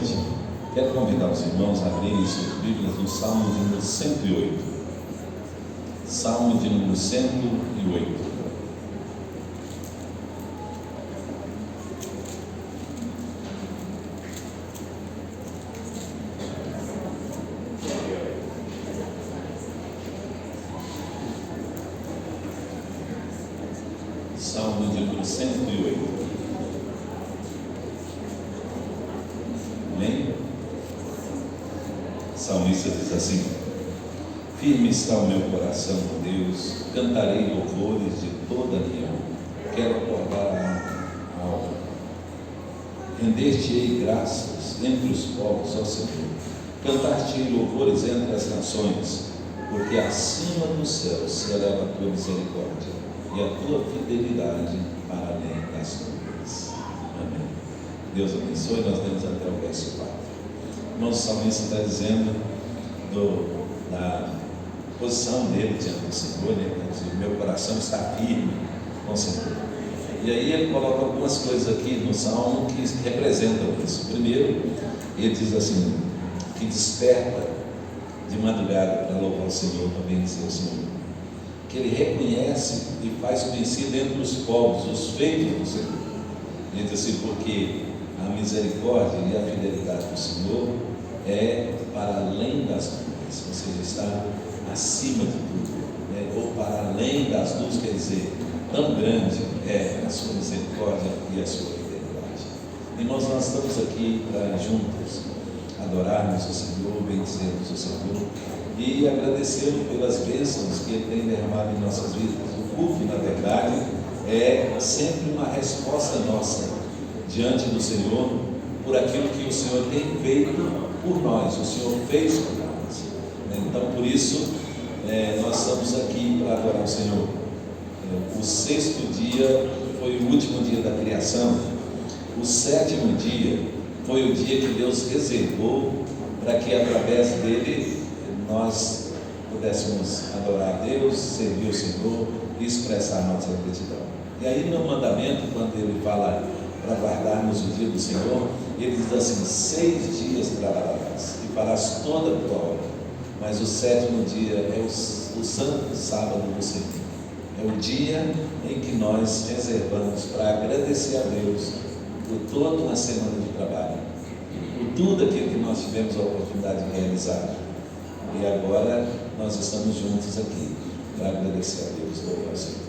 noite, quero convidar os irmãos a abrirem suas Bíblias no Salmo de número 108. Salmo de número 108. Salmo de número 108. Amém? O salmista diz assim: firme está o meu coração com Deus, cantarei louvores de toda a minha alma. Quero acordar a alma. Render-te-ei graças entre os povos, ó Senhor. Cantar-te-ei louvores entre as nações, porque acima dos céus se eleva a tua misericórdia e a tua fidelidade para além das nuvens. Amém. Deus abençoe. Nós temos até o verso 4. Irmão, o salmista está dizendo da posição dele diante do Senhor, né? Meu coração está firme com o Senhor. E aí ele coloca algumas coisas aqui no salmo que representam isso. Primeiro, ele diz assim: que desperta de madrugada para louvar o Senhor, também dizer o Senhor. Que ele reconhece e faz conhecido entre os povos os feitos do Senhor. Ele diz assim: porque a misericórdia e a fidelidade do Senhor é para além das nuvens, ou seja, está acima de tudo, né? Ou para além das nuvens, quer dizer, tão grande é a sua misericórdia e a sua fidelidade. Irmãos, nós estamos aqui para juntos adorarmos o Senhor, bendizermos o Senhor e agradecê-lo pelas bênçãos que Ele tem derramado em nossas vidas. O culto, na verdade, é sempre uma resposta nossa diante do Senhor por aquilo que o Senhor tem feito por nós, o Senhor fez por nós. Então, por isso, nós estamos aqui para adorar o Senhor. O sexto dia foi o último dia da criação. O sétimo dia foi o dia que Deus reservou para que através dele nós pudéssemos adorar a Deus, servir o Senhor e expressar nossa gratidão. E aí no mandamento, quando ele fala para guardarmos o dia do Senhor, ele diz assim: 6 dias trabalharás e farás toda a tua obra, mas o sétimo dia é o santo sábado do Senhor. É o dia em que nós reservamos para agradecer a Deus por toda uma semana de trabalho, por tudo aquilo que nós tivemos a oportunidade de realizar. E agora nós estamos juntos aqui para agradecer a Deus, louvar ao Senhor.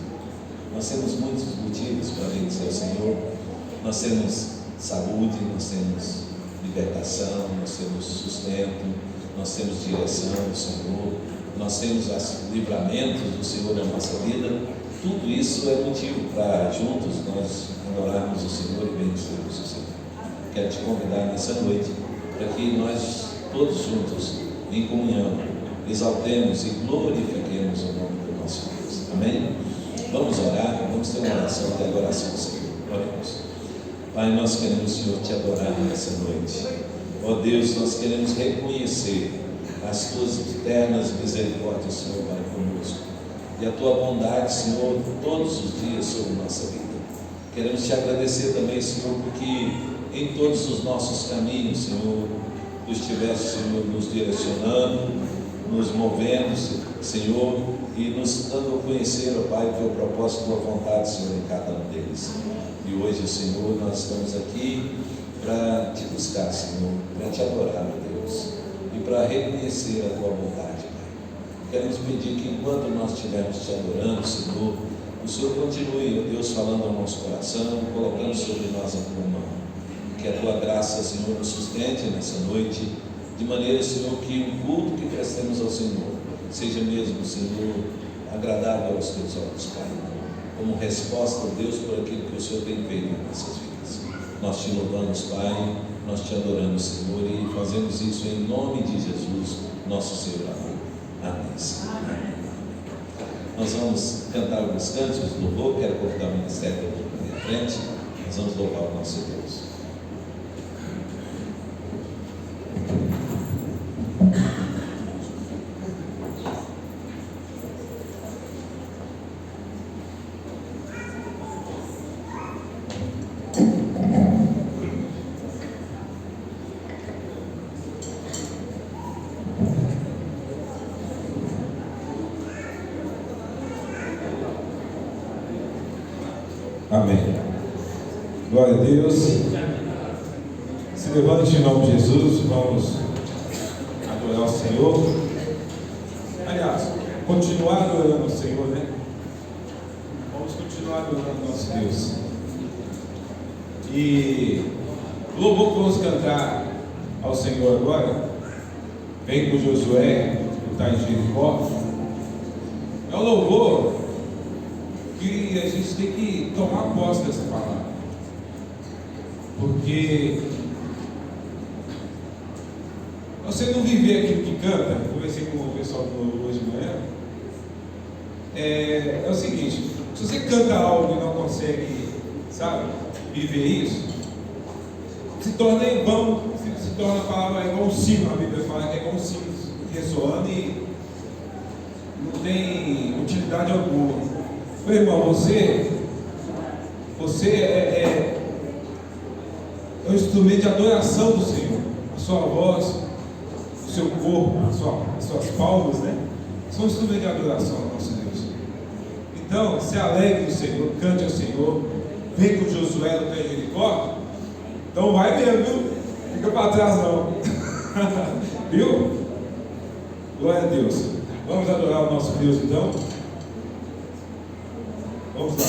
Nós temos muitos motivos para agradecer ao Senhor. Nós temos saúde, nós temos libertação, nós temos sustento, nós temos direção do Senhor, nós temos os livramentos do Senhor na nossa vida. Tudo isso é motivo para juntos nós adorarmos o Senhor e bendizermos o Senhor. Quero te convidar nessa noite para que nós todos juntos, em comunhão, exaltemos e glorifiquemos o nome do nosso Deus. Amém? Vamos orar, vamos ter uma oração de adoração ao Senhor. Oremos. Pai, nós queremos, Senhor, te adorar nessa noite. Ó Deus, nós queremos reconhecer as tuas eternas misericórdias, Senhor, para conosco, e a tua bondade, Senhor, todos os dias sobre nossa vida. Queremos te agradecer também, Senhor, porque em todos os nossos caminhos, Senhor, tu estiveste, Senhor, nos direcionando, nos movendo, Senhor, e nos dando a conhecer, ó Pai, o teu propósito, a tua vontade, Senhor, em cada um deles. E hoje, Senhor, nós estamos aqui para te buscar, Senhor, para te adorar, meu Deus, e para reconhecer a tua vontade, Pai. Queremos pedir que enquanto nós estivermos te adorando, Senhor, o Senhor continue, ó Deus, falando ao nosso coração, colocando sobre nós a tua mão. Que a tua graça, Senhor, nos sustente nessa noite, de maneira, Senhor, que o culto que prestemos ao Senhor seja mesmo, Senhor, agradável aos teus olhos, Pai, como resposta, ó Deus, por aquilo que o Senhor tem feito em nossas vidas. Nós te louvamos, Pai, nós te adoramos, Senhor, e fazemos isso em nome de Jesus, nosso Senhor amado. Amém, Senhor. Amém. Nós vamos cantar alguns cantos de louvor. Quero convidar o ministério para minha frente. Nós vamos louvar o nosso Deus. Amém. Glória a Deus. Se levante em nome de Jesus, vamos adorar o Senhor. Aliás, continuar adorando o Senhor, né? Vamos continuar adorando o nosso Deus. E o louvor que vamos cantar ao Senhor agora, vem com Josué, que está em Jericó. É um louvor que a gente tem que tomar posse dessa palavra. Porque você não viver aquilo que canta, conversei com o pessoal do louvor hoje de manhã, é o seguinte: se você canta algo e não consegue, sabe, viver isso, se torna em vão, se torna a palavra igual um sino. A Bíblia fala que é igual um sino ressoando e não tem utilidade alguma. Meu irmão, você é um instrumento de adoração do Senhor. A sua voz, o seu corpo, as suas palmas, né? São um instrumento de adoração ao nosso Deus. Então, se alegre do Senhor, cante ao Senhor. Vem com Josué no pé de Jericó. Então vai mesmo, viu? Fica para trás não. Viu? Glória a Deus. Vamos adorar o nosso Deus então. Vamos lá.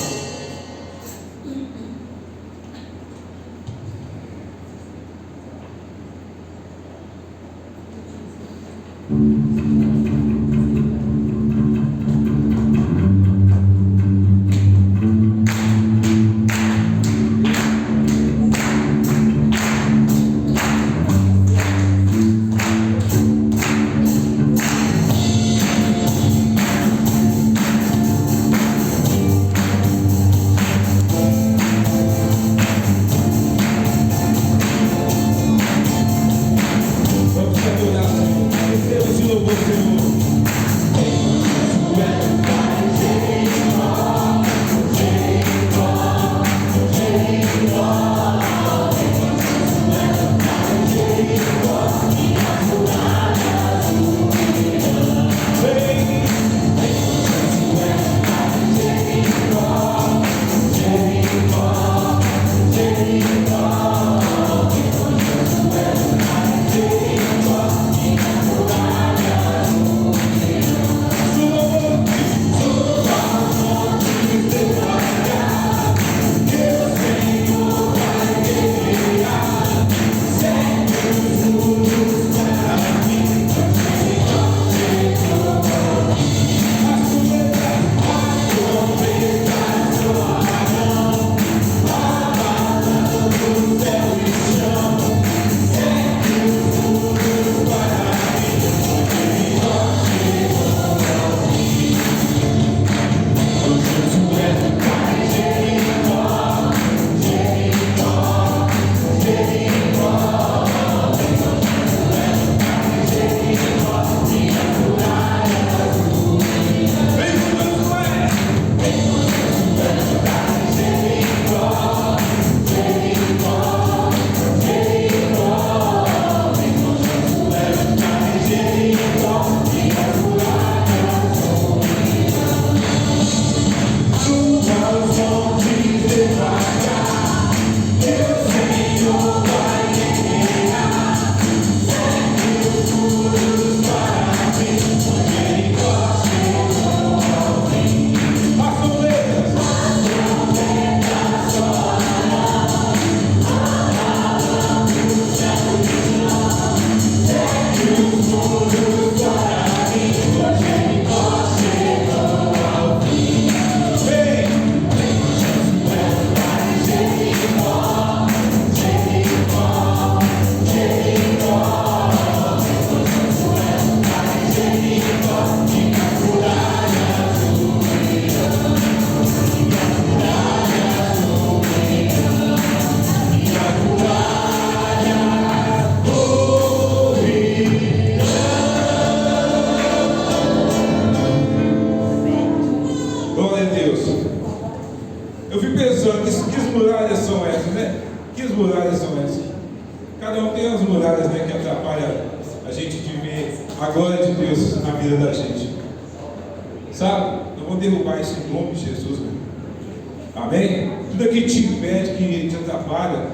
Amém? Tudo aqui te impede, que te atrapalha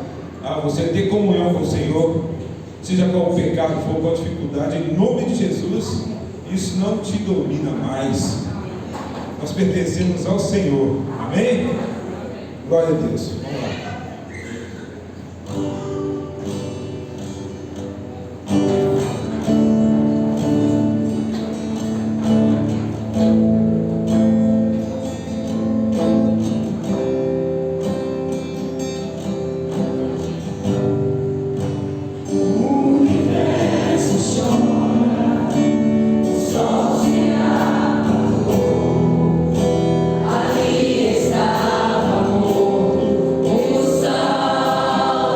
a você ter comunhão com o Senhor, seja qual o pecado for, qual a dificuldade, em nome de Jesus, isso não te domina mais. Nós pertencemos ao Senhor. Amém? Glória a Deus. Vamos lá. Ali estava morto o Salvador.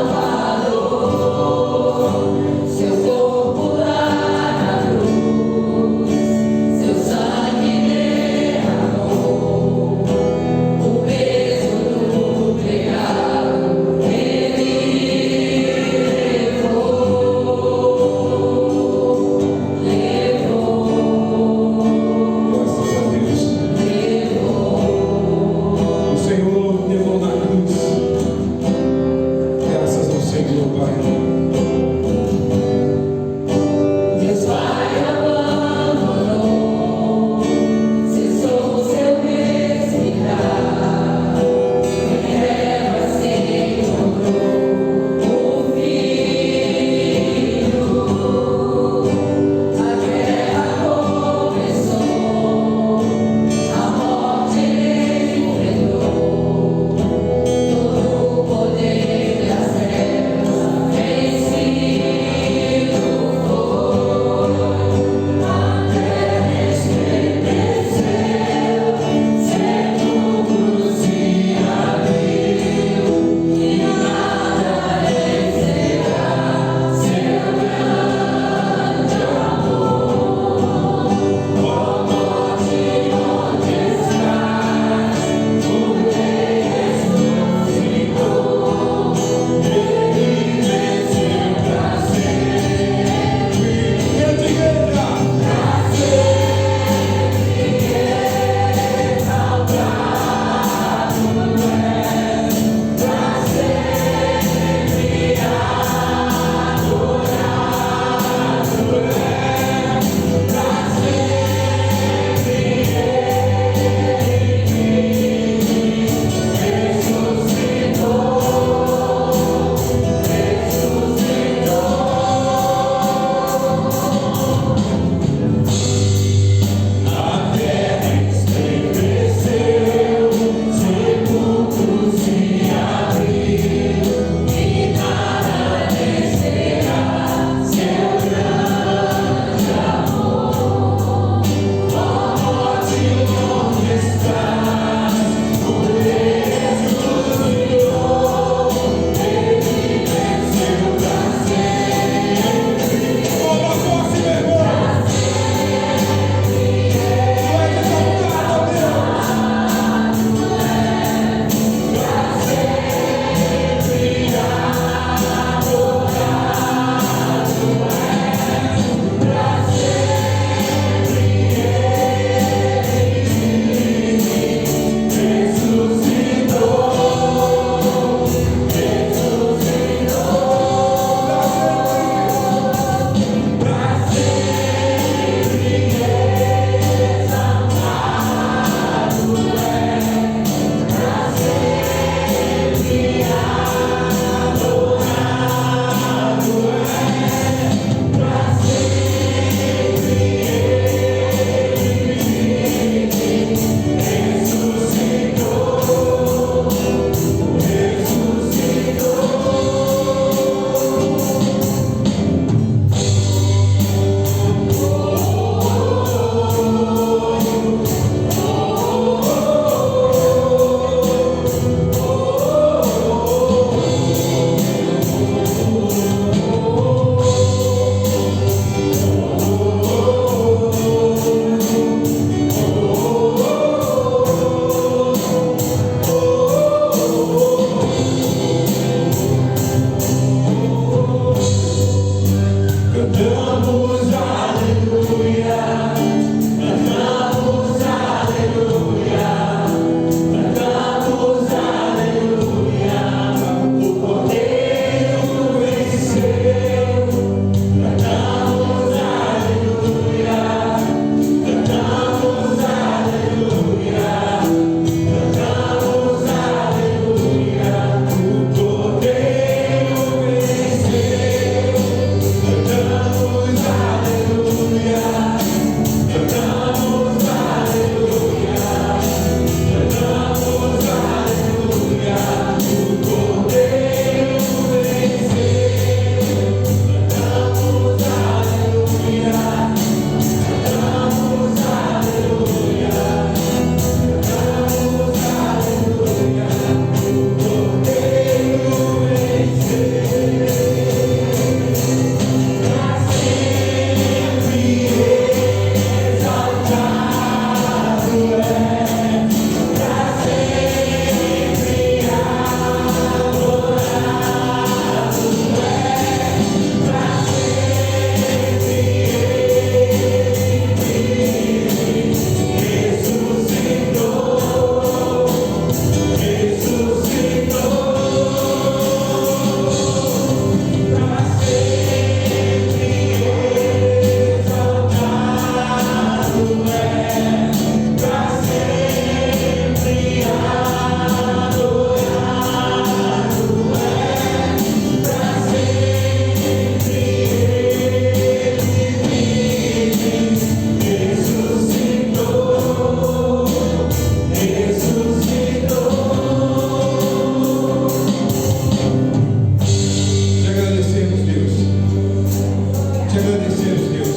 Te agradecemos, Deus.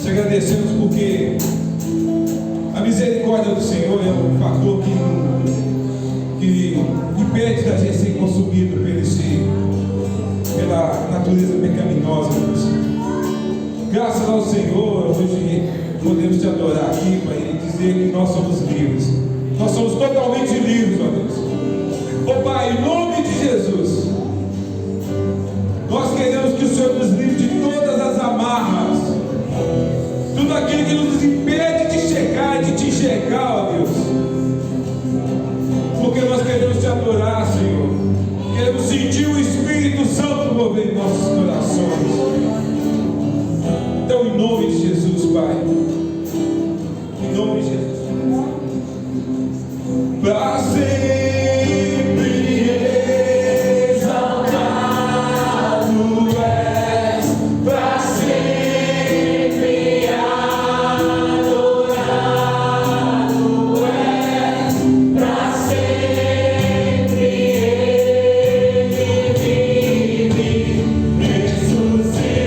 Te agradecemos porque a misericórdia do Senhor é um fator que impede da gente ser consumido pela natureza pecaminosa, Deus. Graças ao Senhor, hoje podemos te adorar aqui, Pai, e dizer que nós somos livres. Nós somos totalmente livres, ó Deus. Ó Pai, em nome de Jesus, nós queremos que o Senhor nos livre de todas as amarras, tudo aquilo que nos impede de chegar e de te enxergar, ó Deus. Porque nós queremos te adorar, Senhor. Queremos sentir o Espírito Santo mover em nossos corações. Então, em nome de Jesus, Pai, em nome de Jesus, para sempre exaltado és, para sempre adorado és, para sempre Ele vive, ressuscitou.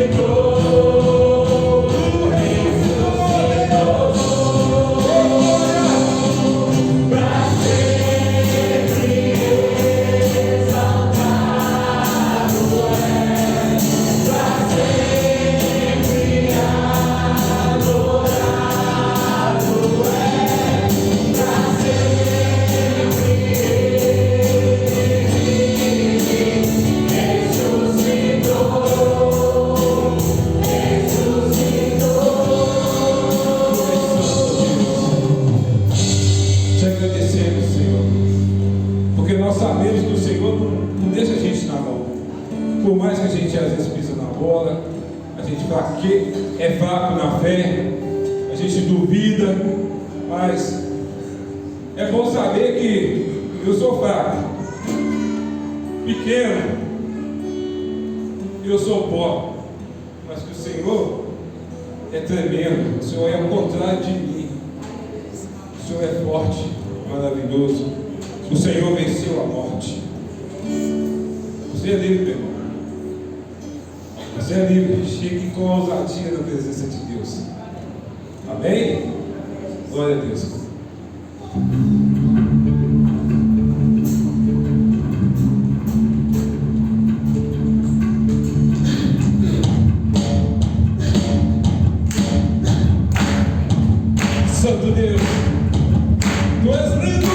Te agradecemos, Senhor, porque nós sabemos que o Senhor não deixa a gente na mão. Por mais que a gente às vezes pisa na bola, a gente é fraco na fé, a gente duvida, mas é bom saber que eu sou fraco, pequeno, eu sou pó, mas que o Senhor é tremendo, o Senhor é o contrário de mim. O Senhor é forte, maravilhoso. O Senhor venceu a morte. Você é livre, meu irmão. Você é livre. Chegue com ousadia na presença de Deus. Amém? Glória a Deus. Santo Deus, Tu és lindo,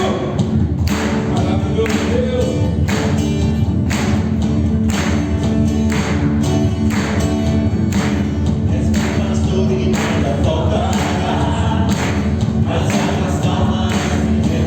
maravilhoso Deus. És meu pastor e nada faltará. As águas calmas me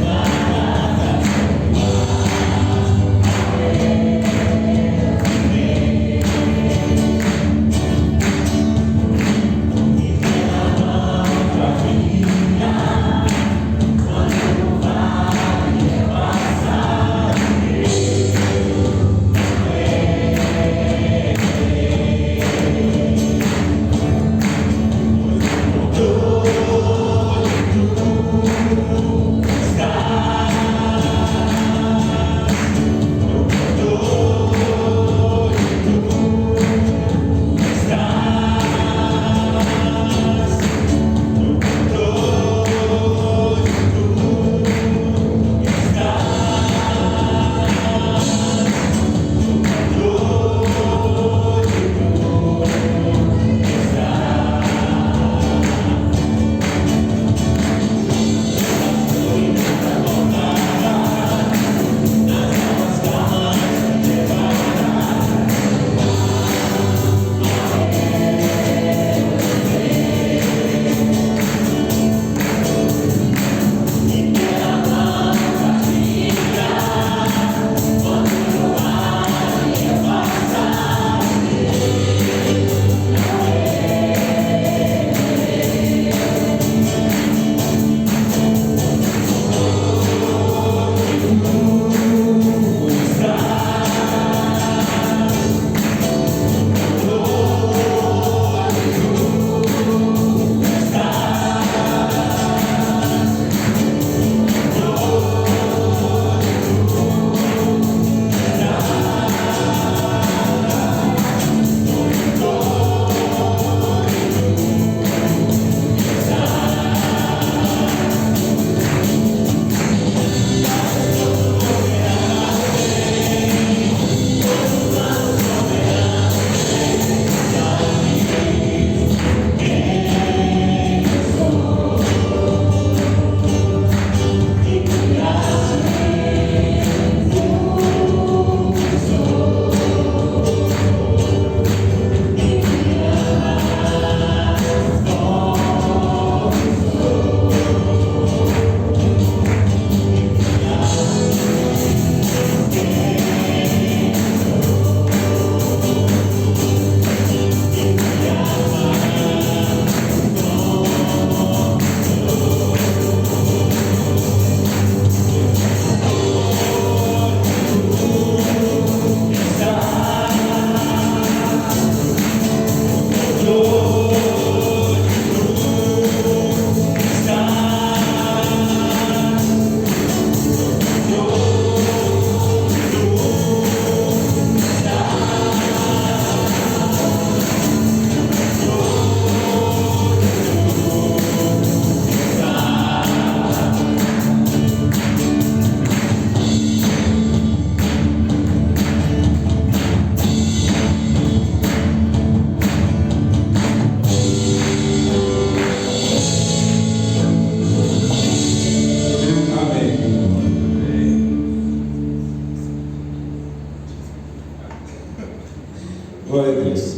Glória a Deus.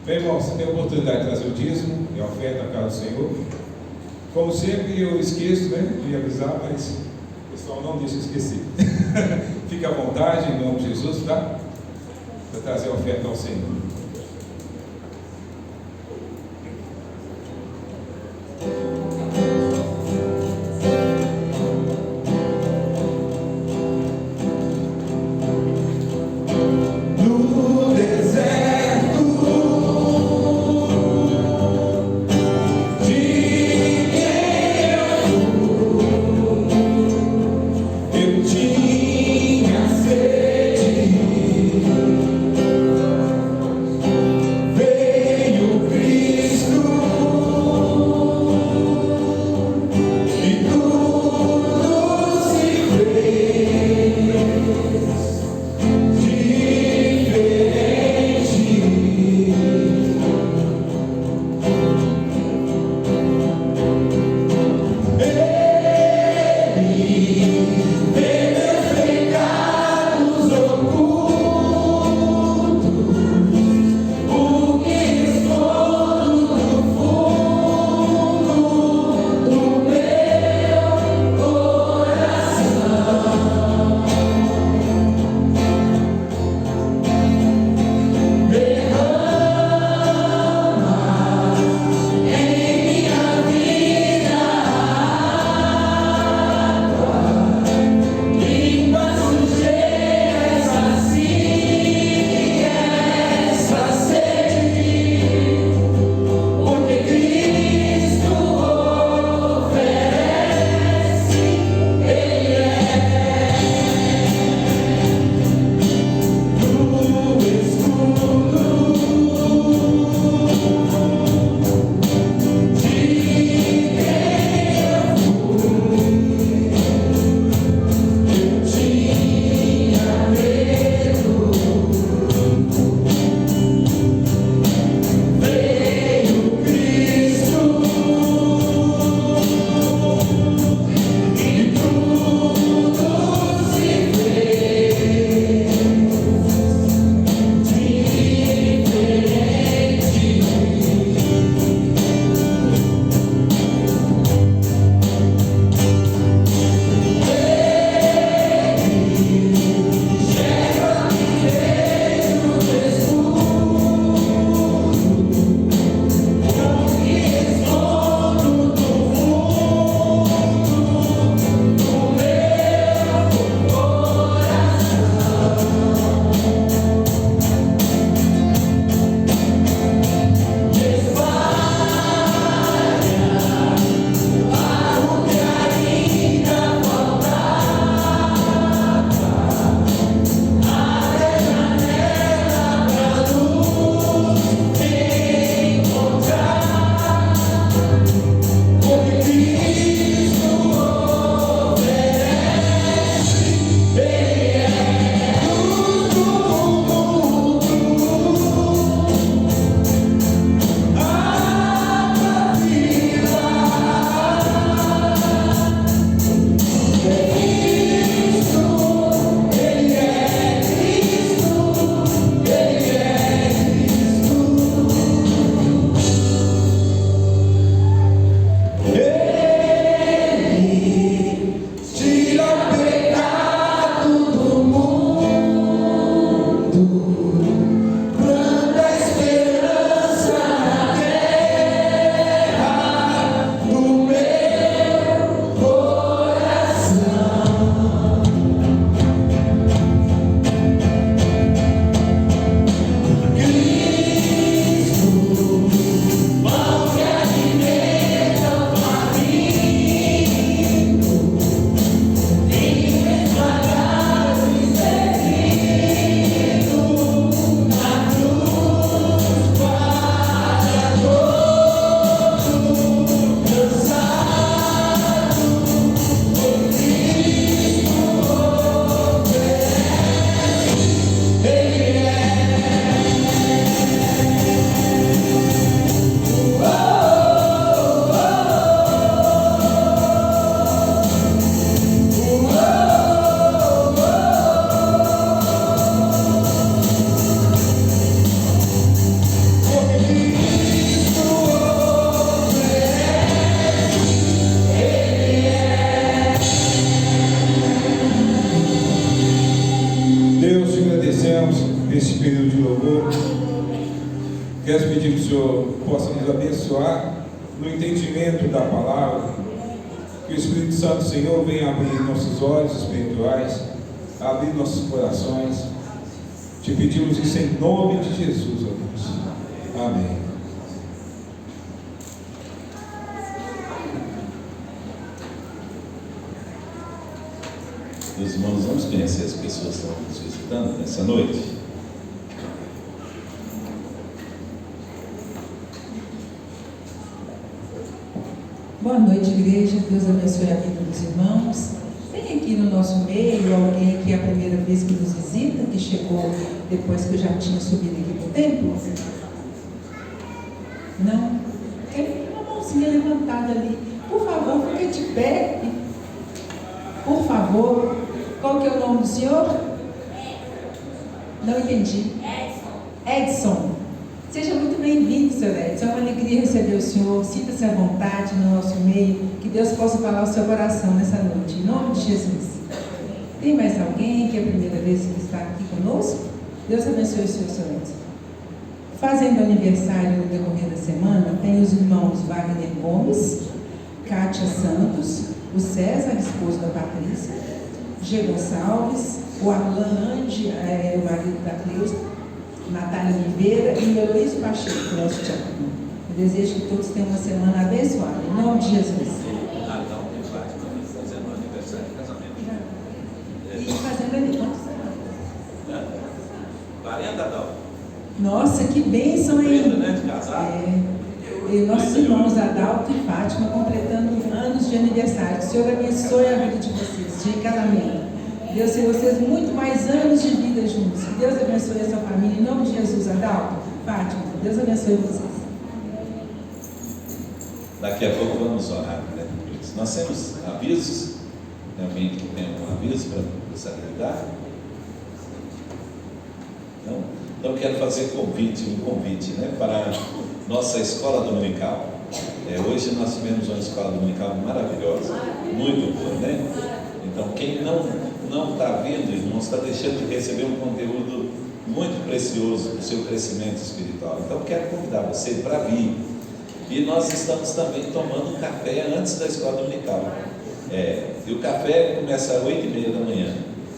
Bem, irmão, você tem a oportunidade de trazer o dízimo e a oferta à casa do Senhor. Como sempre, eu esqueço, né, de avisar, mas o pessoal não deixa eu esquecer. Fique à vontade, em nome de Jesus, tá? Para trazer a oferta ao Senhor. Quero pedir que o Senhor possa nos abençoar no entendimento da palavra, que o Espírito Santo, Senhor, venha abrir nossos olhos espirituais, abrir nossos corações. Te pedimos isso em nome de Jesus, ó Deus. Amém. Meus irmãos, vamos conhecer as pessoas que estão nos visitando nessa noite. Boa noite, igreja. Deus abençoe a vida dos irmãos. Tem aqui no nosso meio alguém que é a primeira vez que nos visita, que chegou depois que eu já tinha subido aqui para o templo? Não? Tem uma mãozinha levantada ali. Por favor, fique de pé. Por favor. Qual que é o nome do senhor? Não entendi. Edson. Seja muito bem-vindo, Sr. Edson. É uma alegria receber o senhor. Sinta-se à vontade no nosso meio. Que Deus possa falar ao seu coração nessa noite. Em nome de Jesus. Tem mais alguém que é a primeira vez que está aqui conosco? Deus abençoe o senhor, Sr. Edson. Fazendo aniversário no decorrer da semana, tem os irmãos Wagner Gomes, Kátia Santos, o César, esposo da Patrícia, G. Gonçalves, o Arlan Andy, o marido da Cleusa, Natália Oliveira e Heloísio Pacheco, nosso diácono. Eu desejo que todos tenham uma semana abençoada, em nome de Jesus. Adão e Fátima fazendo aniversário de casamento. E fazendo aniversário. 40, Adão. Nossa, que bênção, hein? Né, de casar. E nossos irmãos Adalto e Fátima completando anos de aniversário. Que o Senhor abençoe a vida de vocês, de casamento. Deus tem vocês muito mais anos de vida juntos. Que Deus abençoe a sua família. Em nome de Jesus, Adalto, Fátima, Deus abençoe vocês. Daqui a pouco vamos orar, né? Nós temos avisos. Tem alguém que tem algum aviso para você dar? Não? Então quero fazer um convite, né, para a nossa escola dominical. Hoje nós tivemos uma escola dominical maravilhosa, muito boa, né? Então quem não está vindo, irmão, está deixando de receber um conteúdo muito precioso para o seu crescimento espiritual. Então quero convidar você para vir. E nós estamos também tomando café antes da escola dominical. E o café começa às 8h30 da manhã.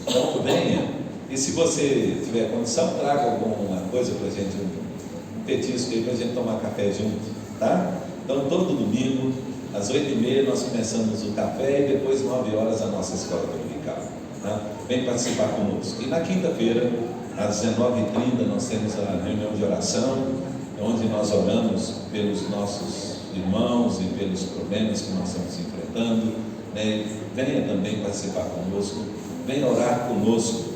Então venha. E se você tiver condição, traga alguma coisa para a gente, um petisco aí para a gente tomar café junto, tá? Então todo domingo, às 8h30 nós começamos o café e depois 9h a nossa escola dominical. Tá? Vem participar conosco. E na quinta-feira, às 19h30, nós temos a reunião de oração, onde nós oramos pelos nossos irmãos e pelos problemas que nós estamos enfrentando, né? Venha também participar conosco, venha orar conosco,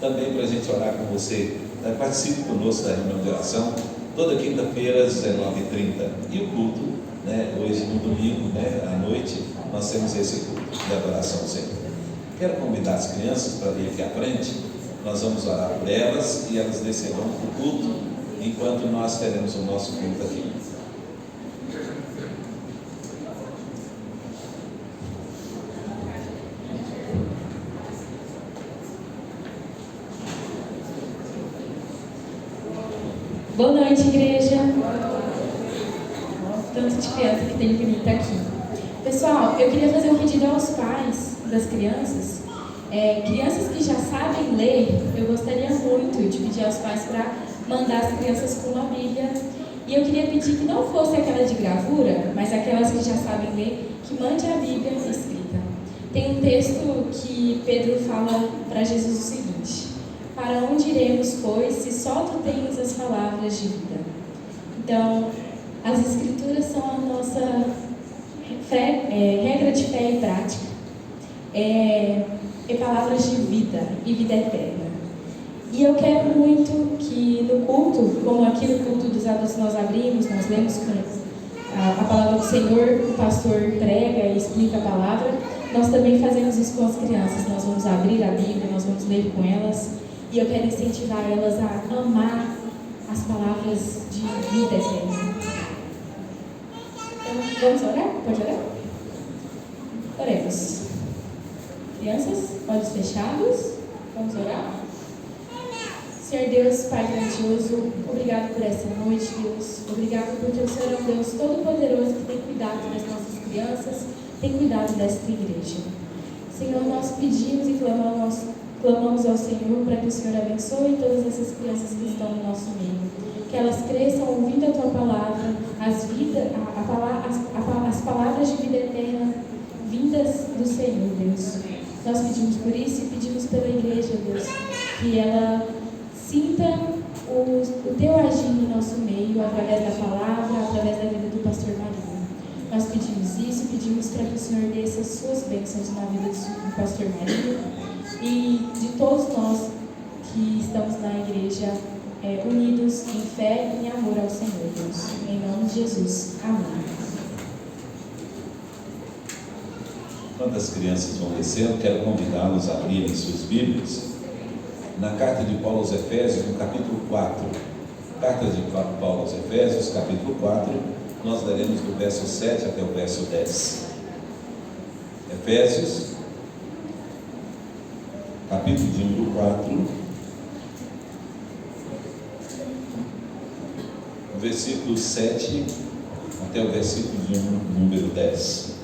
também para a gente orar com você. Participe conosco da reunião de oração, toda quinta-feira às 19h30. E o culto, né? Hoje no domingo, né? À noite, nós temos esse culto de adoração ao Senhor. Quero convidar as crianças para vir aqui à frente. Nós vamos orar por elas e elas descerão para o culto, enquanto nós teremos o nosso culto aqui. Boa noite, igreja. Tanto de criança que tem bonita aqui. Pessoal, eu queria fazer um pedido aos pais das crianças. Crianças que já sabem ler, eu gostaria muito de pedir aos pais para mandar as crianças com uma Bíblia. E eu queria pedir que não fosse aquela de gravura, mas aquelas que já sabem ler, que mande a Bíblia escrita. Tem um texto que Pedro fala para Jesus o seguinte: para onde iremos, pois, se só tu tens as palavras de vida? Então, as Escrituras são a nossa regra de fé e prática. Palavras de vida e vida eterna. E eu quero muito que no culto, como aqui no culto dos adultos nós abrimos, nós lemos a palavra do Senhor, o pastor prega e explica a palavra, nós também fazemos isso com as crianças. Nós vamos abrir a Bíblia, nós vamos ler com elas, e eu quero incentivar elas a amar as palavras de vida eterna. Então, vamos orar? Pode orar? Oremos. Crianças, olhos fechados, vamos orar? Senhor Deus, Pai grandioso, obrigado por essa noite, Deus. Obrigado porque o Senhor é um Deus todo-poderoso que tem cuidado das nossas crianças, tem cuidado desta igreja. Senhor, nós pedimos e clamamos ao Senhor para que o Senhor abençoe todas essas crianças que estão no nosso meio. Que elas cresçam ouvindo a Tua palavra, as palavras de vida eterna vindas do Senhor, Deus. Nós pedimos por isso e pedimos pela igreja, Deus, que ela sinta o Teu agir no nosso meio, através da palavra, através da vida do pastor Marinho. Nós pedimos isso, pedimos para que o Senhor dê essas suas bênçãos na vida do pastor Marinho e de todos nós que estamos na igreja unidos em fé e em amor ao Senhor, Deus. Em nome de Jesus. Amém. Quando as crianças vão descendo, quero convidá-los a abrirem suas Bíblias na carta de Paulo aos Efésios, no capítulo 4. Carta de Paulo aos Efésios, capítulo 4, nós leremos do verso 7 até o verso 10. Efésios, capítulo de número 4, versículo 7 até o versículo de número 10.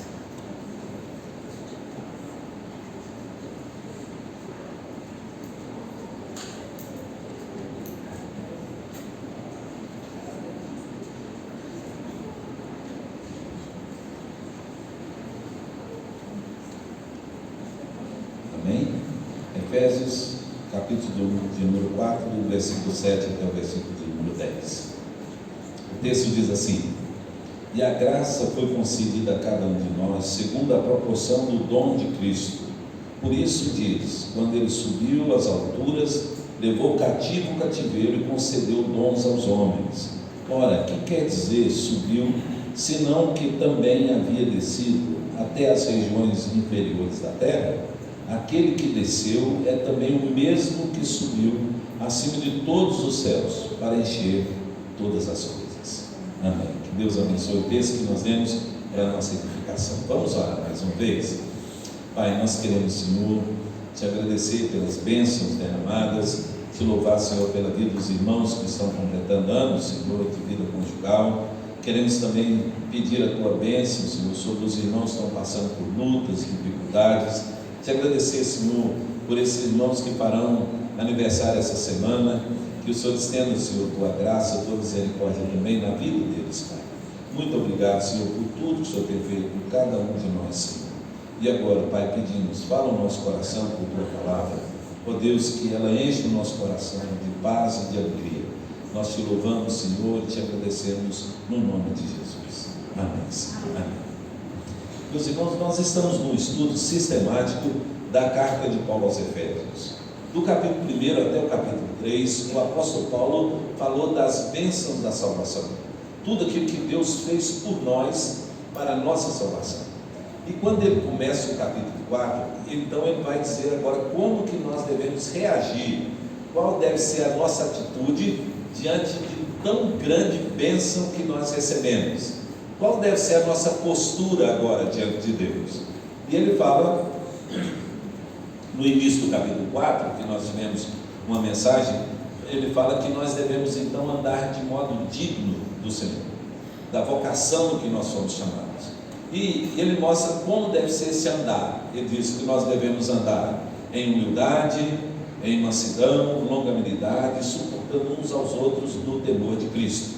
Efésios, capítulo de número 4, do versículo 7 até o versículo de número 10. O texto diz assim: E a graça foi concedida a cada um de nós, segundo a proporção do dom de Cristo. Por isso diz, quando ele subiu às alturas, levou cativo o cativeiro e concedeu dons aos homens. Ora, que quer dizer subiu, senão que também havia descido até as regiões inferiores da terra? Aquele que desceu é também o mesmo que subiu acima de todos os céus para encher todas as coisas. Amém. Que Deus abençoe o texto que nós demos para a nossa edificação. Vamos orar mais uma vez. Pai, nós queremos, Senhor, te agradecer pelas bênçãos derramadas, te louvar, Senhor, pela vida dos irmãos que estão completando anos, Senhor, de vida conjugal. Queremos também pedir a tua bênção, Senhor, sobre os irmãos que estão passando por lutas, dificuldades. Te agradecer, Senhor, por esses irmãos que farão aniversário essa semana, que o Senhor estenda, Senhor, tua graça, tua misericórdia também na vida deles, Pai. Muito obrigado, Senhor, por tudo que o Senhor tem feito por cada um de nós, Senhor. E agora, Pai, pedimos, fala o nosso coração por tua palavra, ó Deus, que ela enche o nosso coração de paz e de alegria. Nós te louvamos, Senhor, e te agradecemos no nome de Jesus. Amém, Senhor. Amém. Meus irmãos, nós estamos no estudo sistemático da carta de Paulo aos Efésios. Do capítulo 1 até o capítulo 3, o apóstolo Paulo falou das bênçãos da salvação. Tudo aquilo que Deus fez por nós para a nossa salvação. E quando ele começa o capítulo 4, então ele vai dizer agora como que nós devemos reagir, qual deve ser a nossa atitude diante de tão grande bênção que nós recebemos. Qual deve ser a nossa postura agora diante de Deus? E ele fala, no início do capítulo 4, que nós tivemos uma mensagem, ele fala que nós devemos então andar de modo digno do Senhor, da vocação que nós somos chamados. E ele mostra como deve ser esse andar. Ele diz que nós devemos andar em humildade, em mansidão, longanimidade, suportando uns aos outros no temor de Cristo.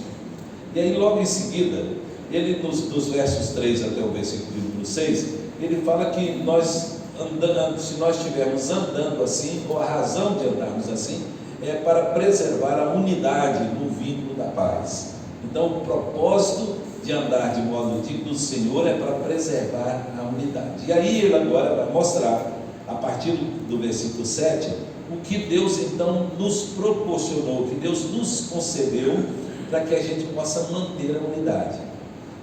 E aí logo em seguida, ele dos versos 3 até o versículo 6, ele fala que nós andando, se nós estivermos andando assim, ou a razão de andarmos assim, é para preservar a unidade no vínculo da paz. Então o propósito de andar de modo digno do Senhor é para preservar a unidade. E aí ele agora vai mostrar, a partir do versículo 7, o que Deus então nos proporcionou, o que Deus nos concedeu para que a gente possa manter a unidade.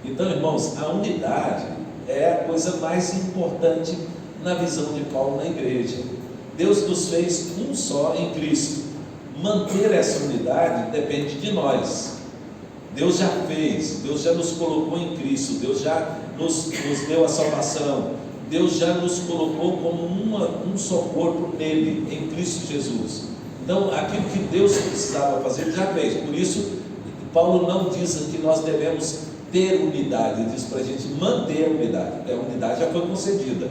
Então, irmãos, a unidade é a coisa mais importante na visão de Paulo na igreja. Deus nos fez um só em Cristo. Manter essa unidade depende de nós. Deus já fez, Deus já nos colocou em Cristo, Deus já nos deu a salvação, Deus já nos colocou como um só corpo nele, em Cristo Jesus. Então, aquilo que Deus precisava fazer, Ele já fez. Por isso, Paulo não diz que nós devemos ter unidade, ele diz para a gente manter a unidade, porque a unidade já foi concedida.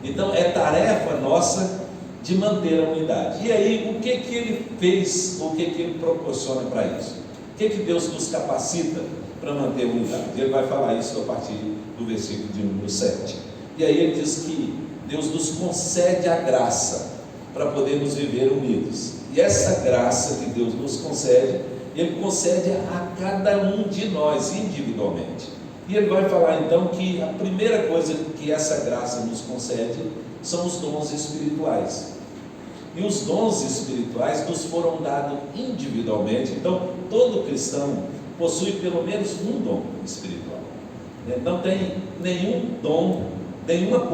Então, é tarefa nossa de manter a unidade. E aí, o que Ele fez, o que Ele proporciona para isso? O que Deus nos capacita para manter a unidade? Ele vai falar isso a partir do versículo de número 7. E aí ele diz que Deus nos concede a graça para podermos viver unidos. E essa graça que Deus nos concede, Ele concede a cada um de nós individualmente. E Ele vai falar então que a primeira coisa que essa graça nos concede são os dons espirituais. E os dons espirituais nos foram dados individualmente. Então, todo cristão possui pelo menos um dom espiritual. Não tem nenhum dom,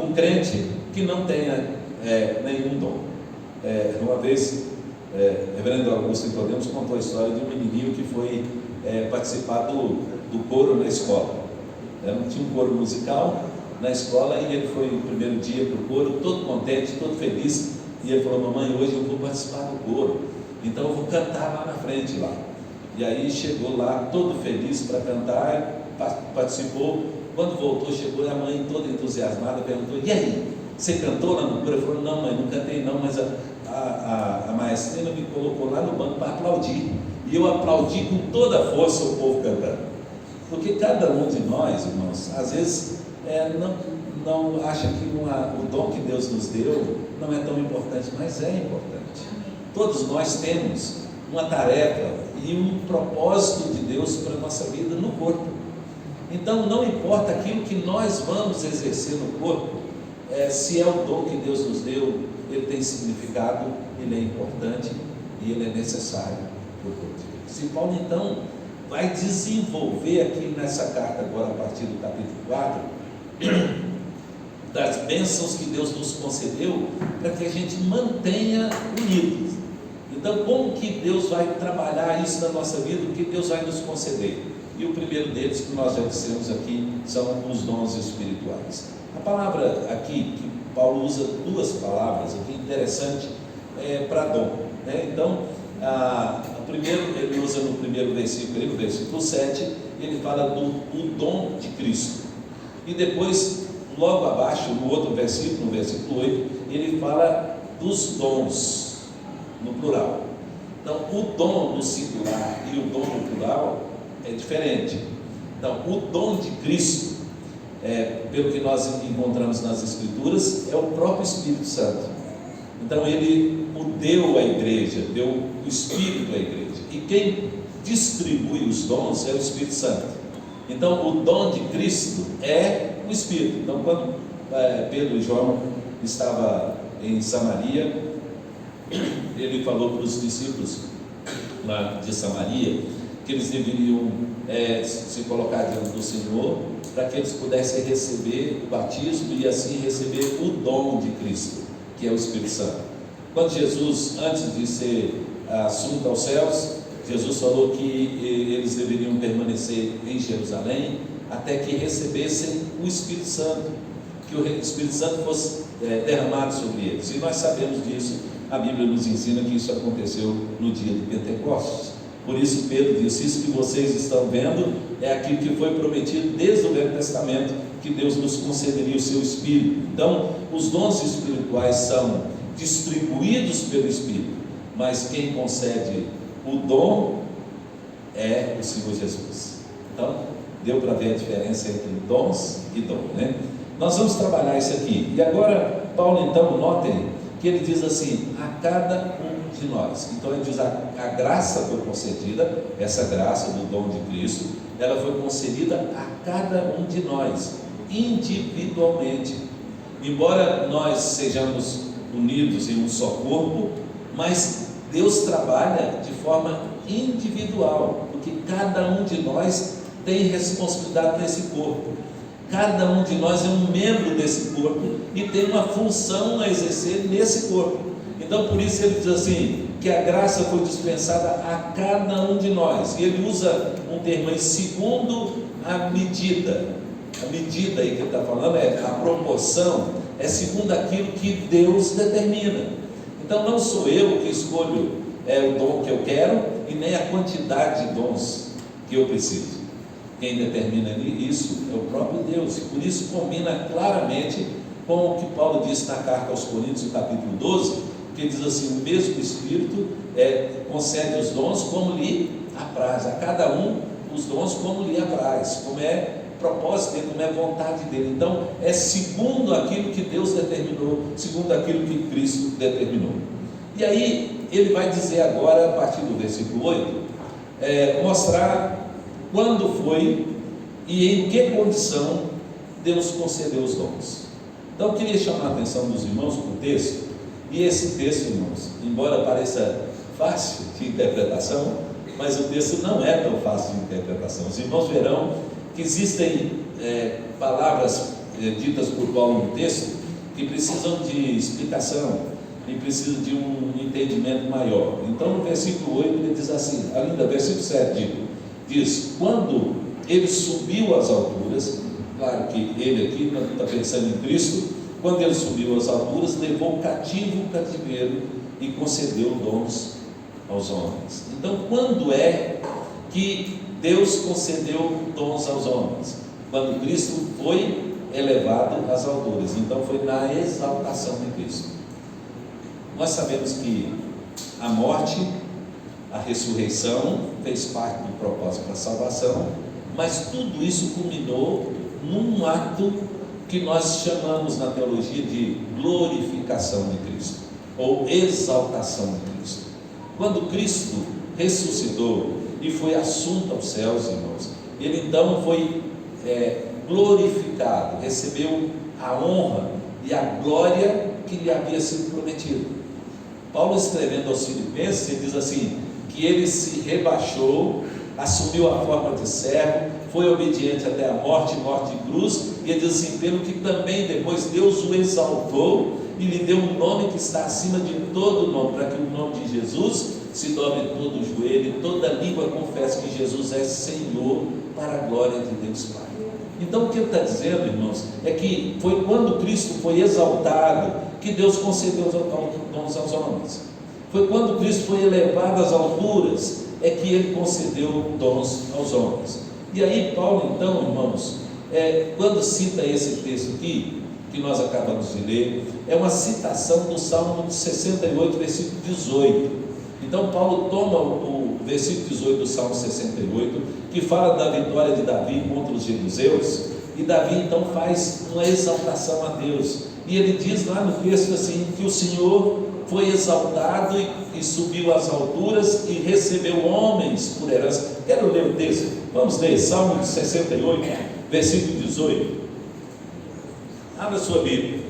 um crente que não tenha nenhum dom. Uma vez, Reverendo Augusto Podemos contou a história de um menininho que foi participar do coro na escola. Tinha um coro musical na escola e ele foi no primeiro dia para o coro, todo contente, todo feliz. E ele falou: mamãe, hoje eu vou participar do coro, então eu vou cantar lá na frente lá. E aí chegou lá todo feliz para cantar, participou. Quando voltou, chegou e a mãe toda entusiasmada perguntou: e aí, você cantou lá no coro? Ele falou: não, mãe, não cantei não, mas a maestrina me colocou lá no banco para aplaudir, e eu aplaudi com toda a força o povo cantando. Porque cada um de nós, irmãos, às vezes não acha que o dom que Deus nos deu não é tão importante, mas é importante. Todos nós temos uma tarefa e um propósito de Deus para a nossa vida no corpo. Então não importa aquilo que nós vamos exercer no corpo, se é o dom que Deus nos deu, ele tem significado, ele é importante e ele é necessário para o corpo de Deus. E Paulo então vai desenvolver aqui nessa carta agora, a partir do capítulo 4, das bênçãos que Deus nos concedeu para que a gente mantenha unidos. Então, como que Deus vai trabalhar isso na nossa vida? O que Deus vai nos conceder? E o primeiro deles, que nós já dissemos aqui, são os dons espirituais. A palavra aqui, que Paulo usa duas palavras aqui, interessante, para dom, né? Então, primeiro, ele usa no primeiro versículo, no versículo 7, ele fala do dom de Cristo. E depois, logo abaixo, no outro versículo, no versículo 8, ele fala dos dons, no plural. Então, o dom no singular e o dom no plural é diferente. Então, o dom de Cristo, pelo que nós encontramos nas Escrituras, é o próprio Espírito Santo. Então, ele o deu à igreja, deu o Espírito à igreja. E quem distribui os dons é o Espírito Santo. Então, o dom de Cristo é o Espírito. Então, quando Pedro e João estavam em Samaria, ele falou para os discípulos lá de Samaria que eles deveriam se colocar diante do Senhor para que eles pudessem receber o batismo e assim receber o dom de Cristo, que é o Espírito Santo. Quando Jesus, antes de ser assunto aos céus, Jesus falou que eles deveriam permanecer em Jerusalém até que recebessem o Espírito Santo, que o Espírito Santo fosse derramado sobre eles. E nós sabemos disso, a Bíblia nos ensina que isso aconteceu no dia de Pentecostes. Por isso Pedro disse: isso que vocês estão vendo é aquilo que foi prometido desde o Velho Testamento, que Deus nos concederia o seu Espírito. Então, os dons espirituais são distribuídos pelo Espírito, mas quem concede o dom é o Senhor Jesus. Então, deu para ver a diferença entre dons e dom, né? Nós vamos trabalhar isso aqui. E agora, Paulo, então, notem que ele diz assim: a cada um de nós. Então, ele diz: a graça foi concedida, essa graça do dom de Cristo, ela foi concedida a cada um de nós, individualmente. Embora nós sejamos unidos em um só corpo, mas Deus trabalha de forma individual, porque cada um de nós tem responsabilidade nesse corpo. Cada um de nós é um membro desse corpo e tem uma função a exercer nesse corpo. Então, por isso ele diz assim, que a graça foi dispensada a cada um de nós. E ele usa um termo aí, segundo a medida. A medida aí que ele está falando a proporção, é segundo aquilo que Deus determina. Então, não sou eu que escolho é o dom que eu quero e nem a quantidade de dons que eu preciso. Quem determina isso é o próprio Deus, e por isso combina claramente com o que Paulo disse na carta aos Coríntios, no capítulo 12, que diz assim: o mesmo Espírito concede os dons como lhe apraz, a cada um os dons como lhe apraz, como é propósito dele, como é vontade dele. Então é segundo aquilo que Deus determinou, segundo aquilo que Cristo determinou. E aí ele vai dizer agora, a partir do versículo 8, mostrar quando foi e em que condição Deus concedeu os dons. Então eu queria chamar a atenção dos irmãos para o texto, e esse texto, irmãos, embora pareça fácil de interpretação, mas o texto não é tão fácil de interpretação. Os irmãos verão que existem palavras ditas por Paulo no texto que precisam de explicação e precisam de um entendimento maior. Então no versículo 8 ele diz assim, ainda versículo 7 diz: quando ele subiu às alturas, claro que ele aqui não está pensando em Cristo, quando ele subiu às alturas, levou cativo o cativeiro e concedeu dons aos homens. Então quando é que Deus concedeu dons aos homens? Quando Cristo foi elevado às alturas. Então foi na exaltação de Cristo. Nós sabemos que a morte, a ressurreição fez parte do propósito da salvação, mas tudo isso culminou num ato que nós chamamos na teologia de glorificação de Cristo, ou exaltação de Cristo. Quando Cristo ressuscitou e foi assunto aos céus, irmãos, ele então foi glorificado, recebeu a honra e a glória que lhe havia sido prometido. Paulo, escrevendo aos Filipenses, ele diz assim, que ele se rebaixou, assumiu a forma de servo, foi obediente até a morte de cruz, e ele diz assim, pelo que também depois Deus o exaltou e lhe deu um nome que está acima de todo nome, para que o nome de Jesus se dobre todo o joelho e toda língua confesse que Jesus é Senhor, para a glória de Deus Pai. Então o que ele está dizendo, irmãos, é que foi quando Cristo foi exaltado que Deus concedeu os dons aos homens. Foi quando Cristo foi elevado às alturas é que ele concedeu dons aos homens. E aí Paulo então, irmãos, quando cita esse texto aqui, que nós acabamos de ler, é uma citação do Salmo 68, versículo 18. Então Paulo toma o versículo 18 do Salmo 68, que fala da vitória de Davi contra os jebuseus, e Davi então faz uma exaltação a Deus, e ele diz lá no texto assim, que o Senhor foi exaltado e subiu às alturas e recebeu homens por herança. Quero ler o texto, vamos ler Salmo 68, versículo 18. Abra sua Bíblia.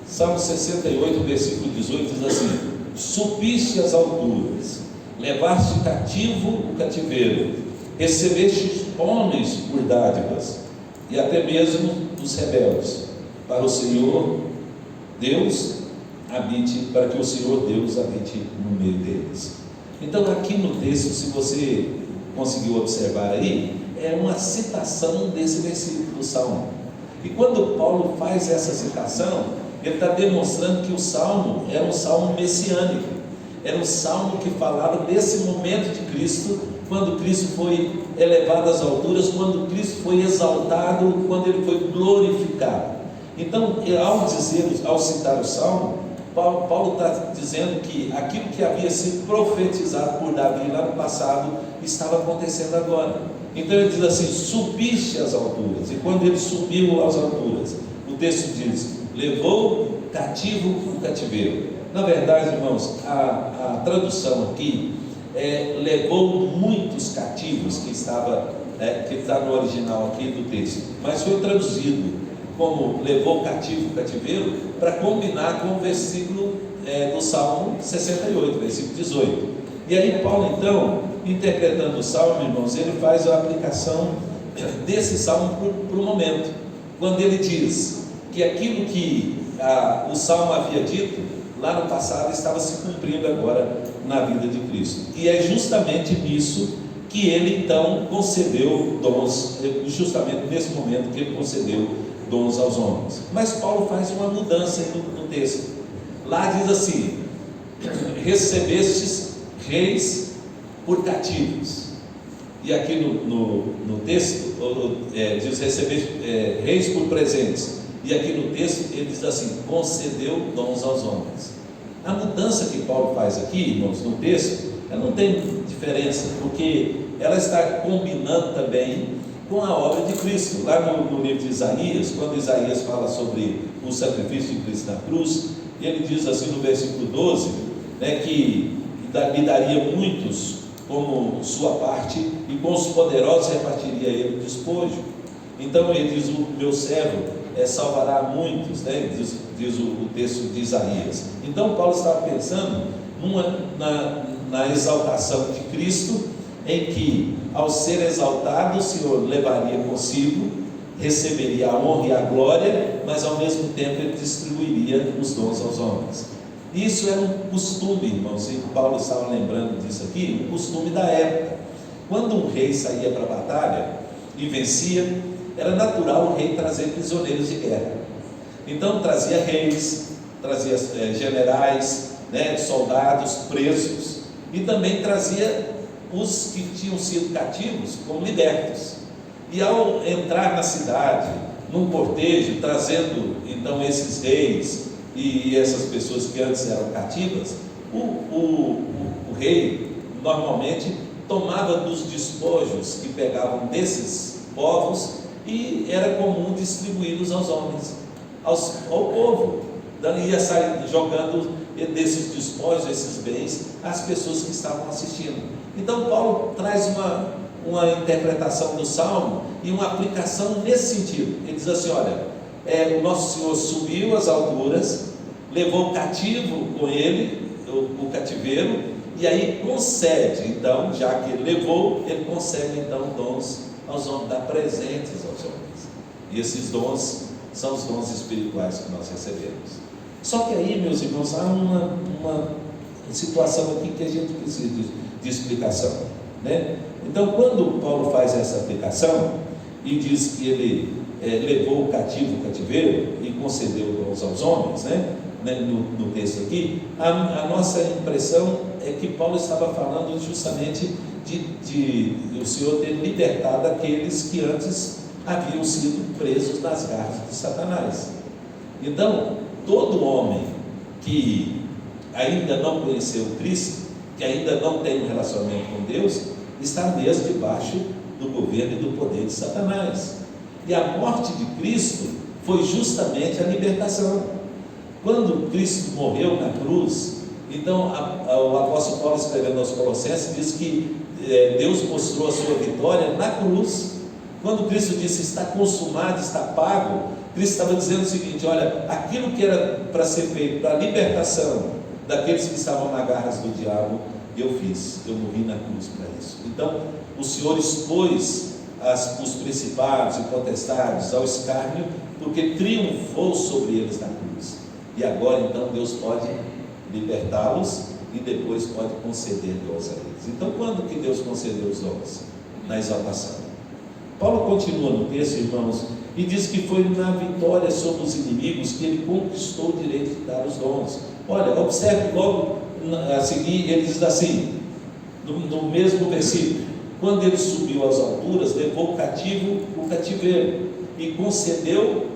Salmo 68, versículo 18 diz assim: subiste às alturas, levaste cativo o cativeiro, recebeste homens por dádivas, e até mesmo os rebeldes, para o Senhor Deus habite, para que o Senhor Deus habite no meio deles. Então aqui no texto, se você conseguiu observar aí, é uma citação desse versículo do Salmo. E quando Paulo faz essa citação, ele está demonstrando que o Salmo era um Salmo messiânico, era um Salmo que falava desse momento de Cristo, quando Cristo foi elevado às alturas, quando Cristo foi exaltado, quando ele foi glorificado. Então, ao citar o Salmo, Paulo está dizendo que aquilo que havia sido profetizado por Davi lá no passado, estava acontecendo agora. Então ele diz assim, subiste às alturas, e quando ele subiu às alturas, o texto diz, levou cativo o cativeiro. Na verdade, irmãos, a tradução aqui levou muitos cativos, que está no original aqui do texto, mas foi traduzido como levou cativo o cativeiro, para combinar com o versículo do Salmo 68, versículo 18. E aí Paulo então, interpretando o Salmo, irmãos, ele faz a aplicação desse Salmo para o momento, quando ele diz que aquilo que o Salmo havia dito lá no passado estava se cumprindo agora na vida de Cristo. E é justamente nisso que ele então concedeu dons, justamente nesse momento que ele concedeu dons aos homens. Mas Paulo faz uma mudança no texto. Lá diz assim: recebestes reis por cativos. E aqui no texto diz receber reis por presentes. E aqui no texto ele diz assim: concedeu dons aos homens. A mudança que Paulo faz aqui, irmãos, no texto, ela não tem diferença, porque ela está combinando também com a obra de Cristo. Lá no livro de Isaías, quando Isaías fala sobre o sacrifício de Cristo na cruz, ele diz assim no versículo 12, né, que lhe daria muitos como sua parte, e com os poderosos repartiria ele o despojo. Então ele diz: o meu servo salvará muitos, né? diz o texto de Isaías. Então Paulo estava pensando na exaltação de Cristo, em que, ao ser exaltado, o Senhor levaria consigo, receberia a honra e a glória, mas ao mesmo tempo ele distribuiria os dons aos homens. Isso era um costume, irmãos, e Paulo estava lembrando disso aqui, um costume da época. Quando um rei saía para a batalha e vencia, era natural o rei trazer prisioneiros de guerra. Então trazia reis, trazia generais, né, soldados presos, e também trazia os que tinham sido cativos como libertos. E ao entrar na cidade, num cortejo, trazendo então esses reis e essas pessoas que antes eram cativas, o rei normalmente tomava dos despojos que pegavam desses povos, e era comum distribuí-los aos homens, ao povo. Ia sair jogando desses despojos, esses bens, às pessoas que estavam assistindo. Então Paulo traz uma interpretação do Salmo e uma aplicação nesse sentido. Ele diz assim: olha, o nosso Senhor subiu às alturas, levou o cativo com ele, o cativeiro, e aí concede, então, já que ele levou, ele concede então dons aos homens, dá presentes aos homens. E esses dons são os dons espirituais que nós recebemos. Só que aí, meus irmãos, há uma situação aqui que a gente precisa de explicação, né? Então, quando Paulo faz essa aplicação e diz que ele levou o cativeiro e concedeu dons aos homens, né? No texto aqui, a nossa impressão é que Paulo estava falando justamente de o Senhor ter libertado aqueles que antes haviam sido presos nas garras de Satanás. Então, todo homem que ainda não conheceu Cristo, que ainda não tem um relacionamento com Deus, está mesmo debaixo do governo e do poder de Satanás. E a morte de Cristo foi justamente a libertação. Quando Cristo morreu na cruz, então o apóstolo Paulo, escrevendo aos Colossenses, diz que Deus mostrou a sua vitória na cruz. Quando Cristo disse: está consumado, está pago, Cristo estava dizendo o seguinte: olha, aquilo que era para ser feito para a libertação daqueles que estavam nas garras do diabo, eu fiz, eu morri na cruz para isso. Então o Senhor expôs os principados e potestades ao escárnio, porque triunfou sobre eles na cruz. E agora então Deus pode libertá-los e depois pode conceder dons a eles. Então, quando que Deus concedeu os dons? Na exaltação. Paulo continua no texto, irmãos, e diz que foi na vitória sobre os inimigos que ele conquistou o direito de dar os dons. Olha, observe logo a seguir, ele diz assim, no mesmo versículo: quando ele subiu às alturas, levou o cativeiro e concedeu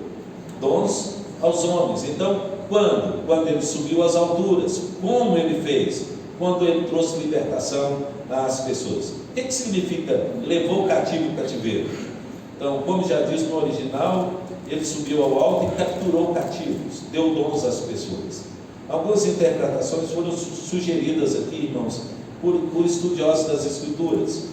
dons aos homens. Então, quando ele subiu às alturas, como ele fez? Quando ele trouxe libertação às pessoas. O que significa levou o cativeiro? Então, como já diz no original, ele subiu ao alto e capturou cativos, deu dons às pessoas. Algumas interpretações foram sugeridas aqui, irmãos, por estudiosos das Escrituras.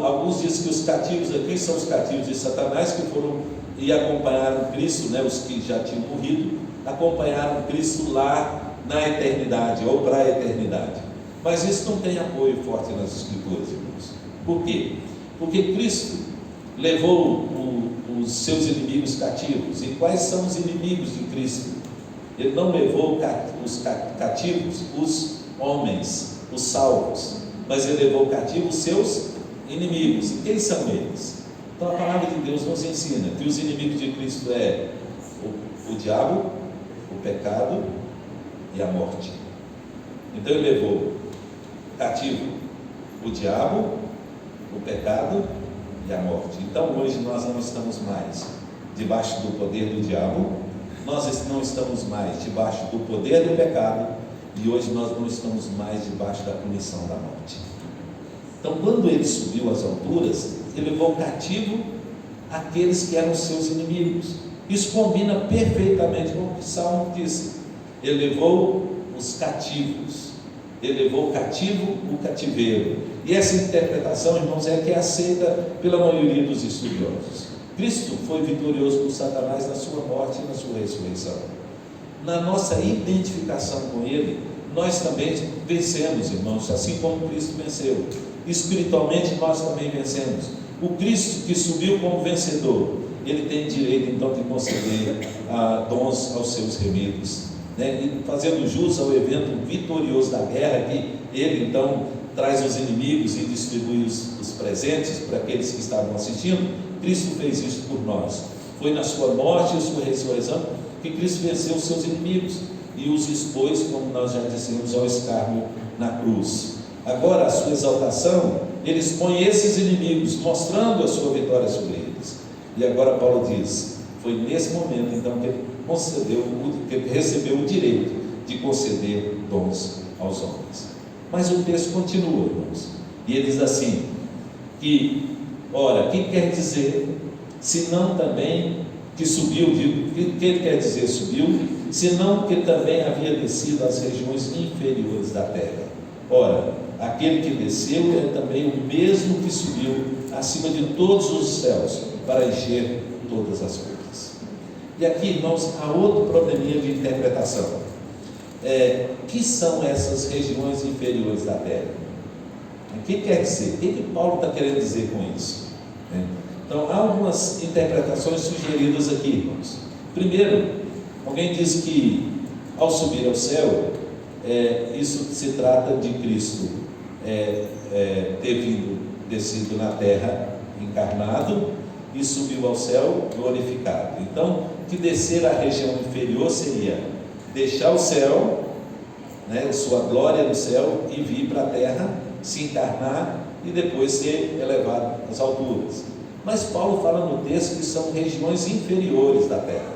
Alguns dizem que os cativos aqui são os cativos de Satanás, que foram e acompanharam Cristo, né, os que já tinham morrido, acompanharam Cristo lá na eternidade, ou para a eternidade. Mas isso não tem apoio forte nas Escrituras, irmãos. Por quê? Porque Cristo levou os seus inimigos cativos. E quais são os inimigos de Cristo? Ele não levou os cativos, os homens, os salvos, mas ele levou cativos os seus inimigos. E quem são eles? Então a palavra de Deus nos ensina que os inimigos de Cristo é o diabo, o pecado e a morte. Então ele levou cativo o diabo, o pecado e a morte. Então hoje nós não estamos mais debaixo do poder do diabo, nós não estamos mais debaixo do poder do pecado, e hoje nós não estamos mais debaixo da punição da morte. Então quando ele subiu às alturas, ele levou cativo aqueles que eram seus inimigos. Isso combina perfeitamente com o que o Salmo disse. Ele levou os cativos, ele levou cativo o cativeiro. E essa interpretação, irmãos, é que é aceita pela maioria dos estudiosos. Cristo foi vitorioso por Satanás na sua morte e na sua ressurreição. Na nossa identificação com Ele, nós também vencemos, irmãos, assim como Cristo venceu. Espiritualmente nós também vencemos. O Cristo que subiu como vencedor, Ele tem direito então de conceder dons aos seus remidos, né? E fazendo jus ao evento vitorioso da guerra, que Ele então traz os inimigos e distribui os presentes para aqueles que estavam assistindo. Cristo fez isso por nós. Foi na sua morte e sua ressurreição que Cristo venceu os seus inimigos e os expôs, como nós já dissemos, ao escárnio na cruz. Agora, a sua exaltação, Ele expõe esses inimigos, mostrando a sua vitória sobre eles. E agora Paulo diz, foi nesse momento então que ele recebeu o direito de conceder dons aos homens. Mas o texto continua, irmãos, e ele diz assim, que, ora, o que quer dizer, senão também que subiu, o que ele quer dizer subiu, senão que também havia descido às regiões inferiores da terra. Ora, aquele que desceu é também o mesmo que subiu acima de todos os céus, para encher todas as coisas. E aqui, irmãos, há outro probleminha de interpretação. Que são essas regiões inferiores da terra? O que quer dizer? O que Paulo está querendo dizer com isso? Então, há algumas interpretações sugeridas aqui, irmãos. Primeiro, alguém diz que ao subir ao céu, isso se trata de Cristo ter descido na terra encarnado e subiu ao céu glorificado. Então, que descer à região inferior seria deixar o céu, né, sua glória no céu, e vir para a terra, se encarnar e depois ser elevado às alturas. Mas Paulo fala no texto que são regiões inferiores da terra.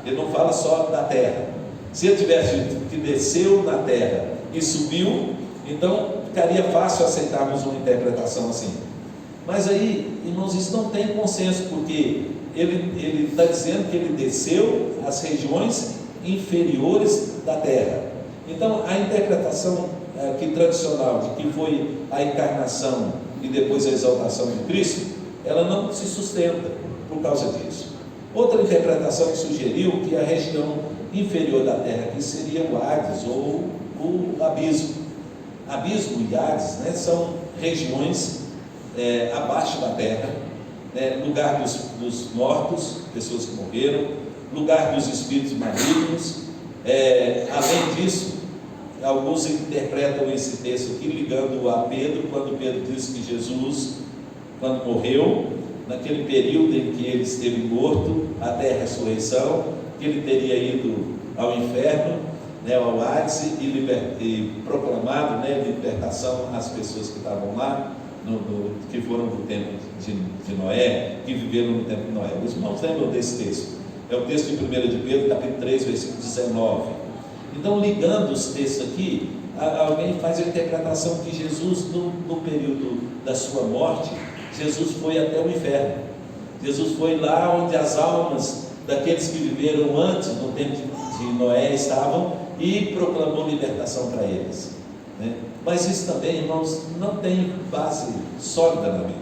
Ele não fala só da terra. Se ele tivesse dito que desceu na terra e subiu, então ficaria fácil aceitarmos uma interpretação assim. Mas aí, irmãos, isso não tem consenso, porque ele está dizendo que ele desceu às regiões inferiores da terra. Então, a interpretação tradicional de que foi a encarnação e depois a exaltação de Cristo, ela não se sustenta por causa disso. Outra interpretação que sugeriu que a região inferior da terra aqui seria o Hades ou o abismo. Abismo e Hades, né, são regiões abaixo da terra, lugar dos mortos, pessoas que morreram, lugar dos espíritos malignos. Além disso, alguns interpretam esse texto aqui ligando a Pedro, quando Pedro diz que Jesus, quando morreu, naquele período em que ele esteve morto até a ressurreição, que ele teria ido ao inferno, ao Hades, e proclamado libertação às pessoas que estavam lá, que foram do tempo de Noé, que viveram no tempo de Noé. Os irmãos lembram desse texto? É o texto de 1 de Pedro, capítulo 3, versículo 19. Então, ligando os textos aqui, alguém faz a interpretação que Jesus, no período da sua morte, Jesus foi até o inferno. Jesus foi lá onde as almas daqueles que viveram antes, no tempo de Noé, estavam, e proclamou libertação para eles, né? Mas isso também, irmãos, não tem base sólida na Bíblia,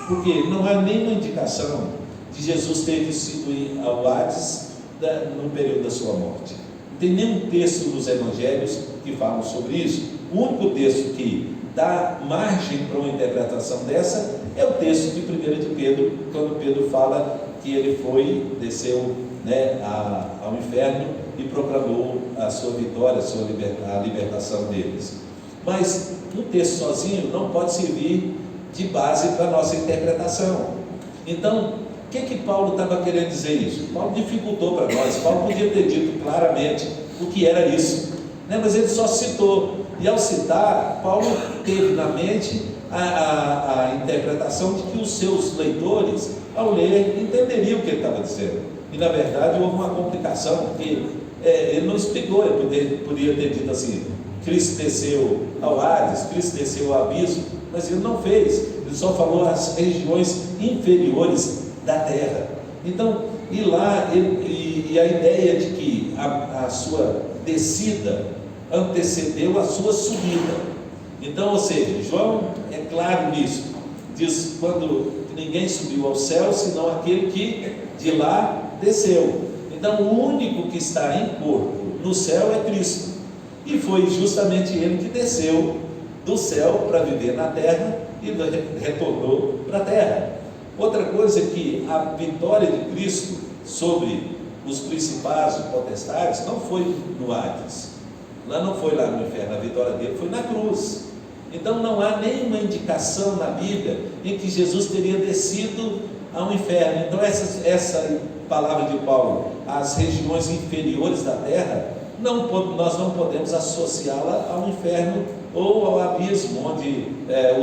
porque não há nenhuma indicação de Jesus ter descido ao Hades no período da sua morte. Não tem nenhum texto dos evangelhos que falam sobre isso. O único texto que dá margem para uma interpretação dessa é o texto de 1 de Pedro, quando Pedro fala que ele desceu ao inferno e proclamou a sua vitória, a libertação deles. Mas o texto sozinho não pode servir de base para a nossa interpretação. Então, o que Paulo estava querendo dizer isso? Paulo dificultou para nós. Paulo podia ter dito claramente o que era isso, né? Mas ele só citou. E ao citar, Paulo teve na mente a interpretação de que os seus leitores, ao ler, entenderiam o que ele estava dizendo. E na verdade houve uma complicação, porque ele não explicou. Ele podia ter dito assim: Cristo desceu ao Hades, Cristo desceu ao abismo, mas ele não fez. Ele só falou as regiões inferiores da terra. Então, e lá, e a ideia de que a sua descida antecedeu a sua subida. Então, ou seja, João é claro nisso, diz quando ninguém subiu ao céu, senão aquele que de lá desceu. Então, o único que está em corpo no céu é Cristo, e foi justamente ele que desceu do céu para viver na terra e retornou para a terra. Outra coisa é que a vitória de Cristo sobre os principados e potestades não foi no Hades, não foi lá no inferno. A vitória dele foi na cruz. Então não há nenhuma indicação na Bíblia em que Jesus teria descido ao inferno. Então essa palavra de Paulo, as regiões inferiores da terra, nós não podemos associá-la ao inferno ou ao abismo, onde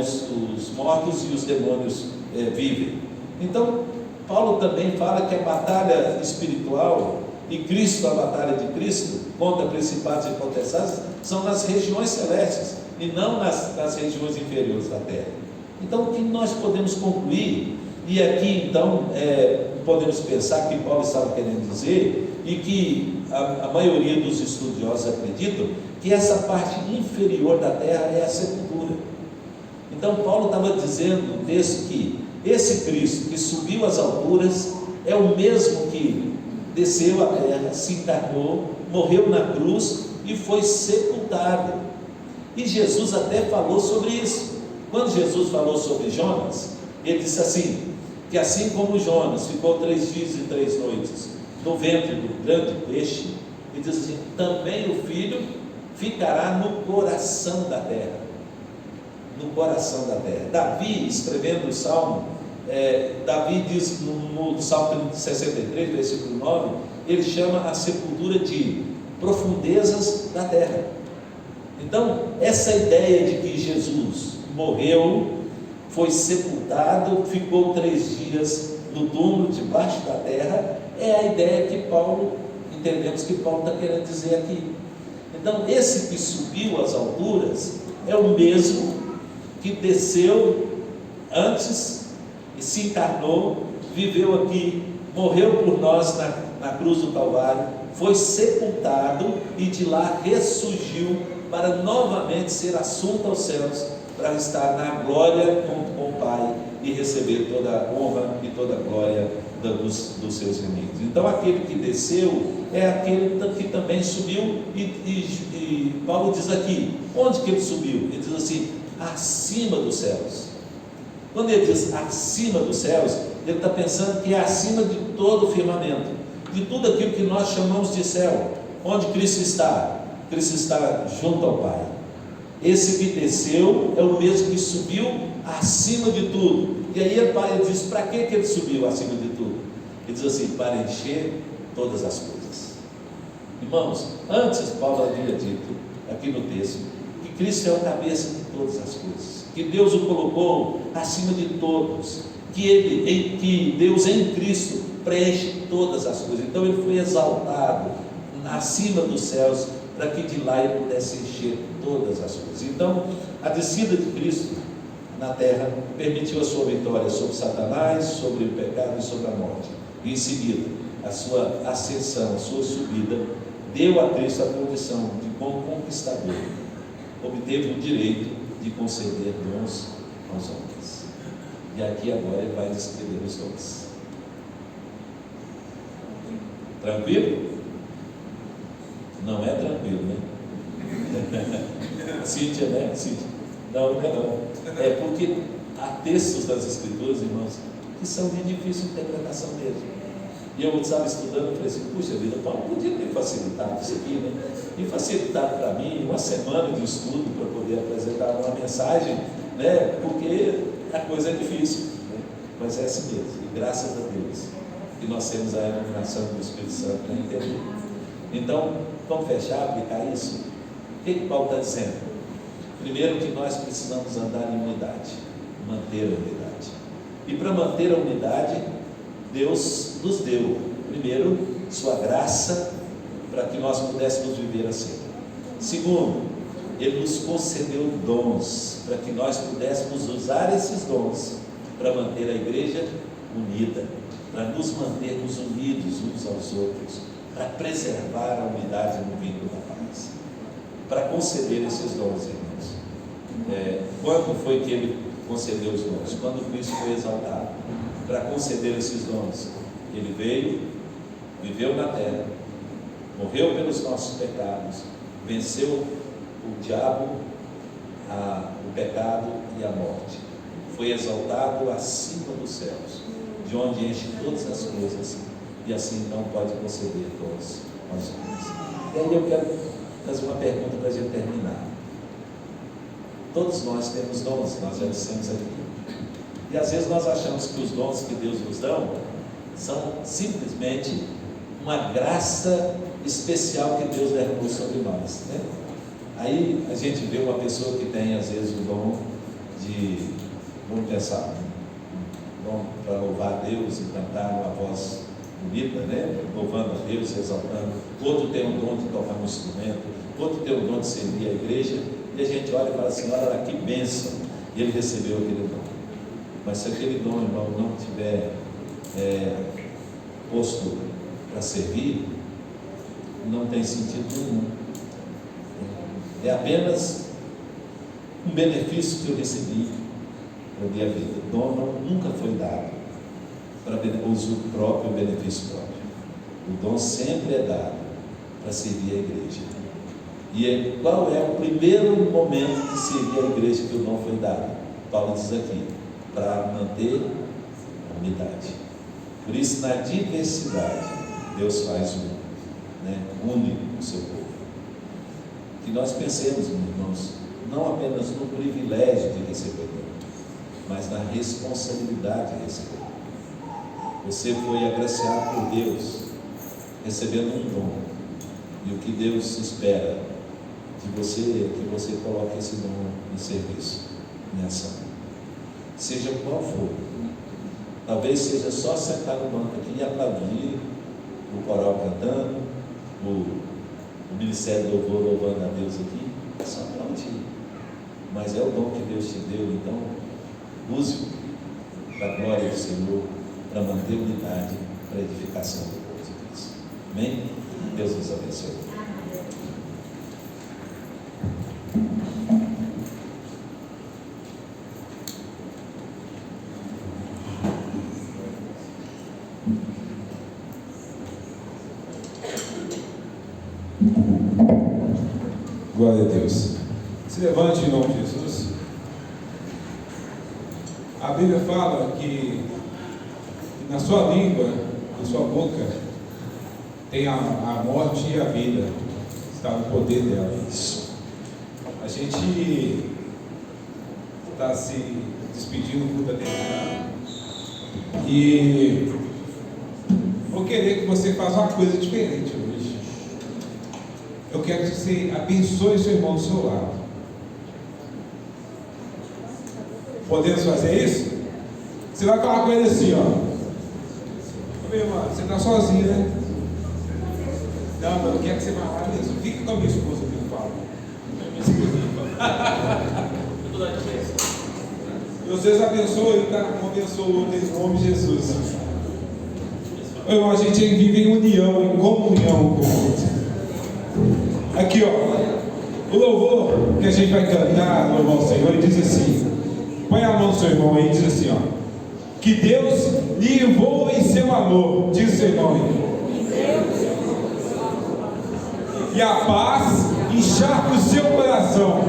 os mortos e os demônios vivem. Então Paulo também fala que a batalha espiritual e Cristo, a batalha de Cristo contra principados e potestades, são nas regiões celestes e não nas regiões inferiores da terra. Então, o que nós podemos concluir, e aqui então podemos pensar que Paulo estava querendo dizer, e que a maioria dos estudiosos acreditam, que essa parte inferior da terra é a sepultura. Então Paulo estava dizendo no texto que esse Cristo que subiu às alturas é o mesmo que desceu à terra, se encarnou, morreu na cruz e foi sepultado. E Jesus até falou sobre isso. Quando Jesus falou sobre Jonas, ele disse assim, que assim como Jonas ficou 3 dias e 3 noites no ventre do grande peixe, ele diz assim, também o Filho ficará no coração da terra. No coração da terra. Davi, escrevendo o Salmo, Davi diz no Salmo 63, versículo 9, ele chama a sepultura de profundezas da terra. Então, essa ideia de que Jesus morreu, foi sepultado, ficou 3 dias no túmulo debaixo da terra, é a ideia que entendemos que Paulo está querendo dizer aqui. Então, esse que subiu às alturas é o mesmo que desceu antes e se encarnou, viveu aqui, morreu por nós na cruz do Calvário, foi sepultado e de lá ressurgiu para novamente ser assunto aos céus, para estar na glória com o Pai e receber toda a honra e toda a glória dos seus inimigos. Então aquele que desceu é aquele que também subiu, e Paulo diz aqui, onde que ele subiu? Ele diz assim, acima dos céus. Quando ele diz acima dos céus, ele está pensando que é acima de todo o firmamento, de tudo aquilo que nós chamamos de céu. Onde Cristo está? Cristo está junto ao Pai. Esse que desceu é o mesmo que subiu acima de tudo. E aí ele diz, para que ele subiu acima de tudo? Ele diz assim, para encher todas as coisas. Irmãos, antes Paulo havia dito, aqui no texto, que Cristo é o cabeça de todas as coisas, que Deus o colocou acima de todos, que Deus em Cristo preenche todas as coisas. Então ele foi exaltado acima dos céus, para que de lá ele pudesse encher todas as coisas. Então, a descida de Cristo na terra permitiu a sua vitória sobre Satanás, sobre o pecado e sobre a morte. E em seguida, a sua ascensão, a sua subida, deu a Cristo a condição de, como conquistador, obteve o direito de conceder dons aos homens. E aqui agora ele vai descrever os dons. Tranquilo? Não é tranquilo, né? Cíntia, né? Cíntia. Não, não. É porque há textos das Escrituras, irmãos, que são de difícil interpretação mesmo. E eu estava estudando, eu falei assim, puxa vida, Paulo podia ter facilitado isso aqui, né? E facilitado para mim uma semana de estudo para poder apresentar uma mensagem, né? Porque a coisa é difícil, né? Mas é assim mesmo, e graças a Deus que nós temos a iluminação do Espírito Santo para entender. Então, vamos fechar, aplicar isso? O que Paulo está dizendo? Primeiro, que nós precisamos andar em unidade, manter a unidade. E para manter a unidade, Deus nos deu, primeiro, sua graça, para que nós pudéssemos viver assim. Segundo, Ele nos concedeu dons, para que nós pudéssemos usar esses dons para manter a igreja unida, para nos mantermos unidos uns aos outros, para preservar a unidade no vínculo da paz, para conceder esses dons, irmãos. Quando foi que Ele concedeu os dons? Quando Cristo foi exaltado. Para conceder esses dons, Ele veio, viveu na terra, morreu pelos nossos pecados, venceu o diabo, o pecado e a morte, foi exaltado acima dos céus, de onde enche todas as coisas, e assim então pode conceder dons aos homens. E aí eu quero fazer uma pergunta para a gente terminar. Todos nós temos dons, nós já dissemos aqui. E às vezes nós achamos que os dons que Deus nos dá são simplesmente uma graça especial que Deus derramou sobre nós, né? Aí a gente vê uma pessoa que tem às vezes o dom de, vamos pensar, um dom para louvar a Deus e cantar uma voz bonita, né? Louvando a Deus, exaltando. Outro tem o dom de tocar um instrumento, outro tem o dom de servir a igreja, e a gente olha e fala assim, olha lá, que bênção, e ele recebeu aquele dom. Mas se aquele dom, irmão, não tiver posto para servir, não tem sentido nenhum. É apenas um benefício que eu recebi para a minha vida. O dom nunca foi dado para uso próprio, benefício próprio. O dom sempre é dado para servir a igreja. E qual é o primeiro momento de servir a igreja que o dom foi dado? Paulo diz aqui, para manter a unidade. Por isso, na diversidade, Deus faz une o seu povo. Que nós pensemos, irmãos, não apenas no privilégio de receber dom, mas na responsabilidade de receber. Você foi agraciado por Deus, recebendo um dom, e o que Deus espera de você é que você coloque esse dom em serviço, em ação, seja qual for. Talvez seja só sentar no banco aqui e aplaudir o coral cantando, o ministério do louvor louvando a Deus aqui, só aplaudir. Mas é o dom que Deus te deu, então use-o para a glória do Senhor, para manter unidade, para a edificação do povo de Cristo. Amém? Deus nos abençoe. Glória a Deus. Se levante em nome de Jesus. A Bíblia fala que na sua língua, na sua boca, tem a morte e a vida. Está no poder dela. A gente está se despedindo do culto da terminando. E vou querer que você faça uma coisa diferente hoje. Eu quero que você abençoe seu irmão do seu lado. Podemos fazer isso? Você vai falar com ele assim, ó. Meu irmão, você está sozinho, né? Não, mas eu quero que você vá mesmo. Fica com a minha esposa que eu falo. Vocês abençoem, tá? Um abençoa o outro em nome de Jesus. Meu irmão, a gente vive em união, em comunhão com o outro. Aqui, ó, o louvor que a gente vai cantar, louvar o Senhor, ele diz assim: põe a mão do seu irmão aí e diz assim, ó: que Deus lhe envolva em seu amor, diz o seu irmão aí. E a paz encharque o seu coração.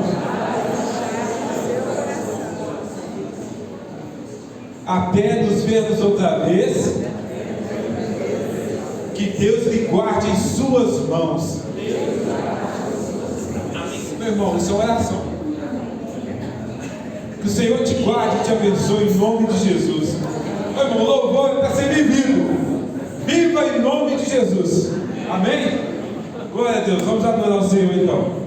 Até nos vermos outra vez. Que Deus lhe guarde em suas mãos. Amém. Meu irmão, isso é oração. Que o Senhor te guarde e te abençoe em nome de Jesus. Meu irmão, louvor é para ser vivido. Viva em nome de Jesus. Amém? Glória a Deus. Vamos adorar o Senhor então.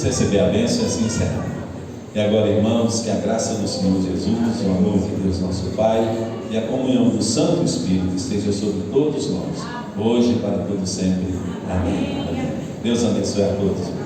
Receber a bênção e assim encerrar. E agora, irmãos, que a graça do Senhor Jesus, o amor de Deus nosso Pai e a comunhão do Santo Espírito esteja sobre todos nós, hoje e para todo sempre. Amém. Deus abençoe a todos.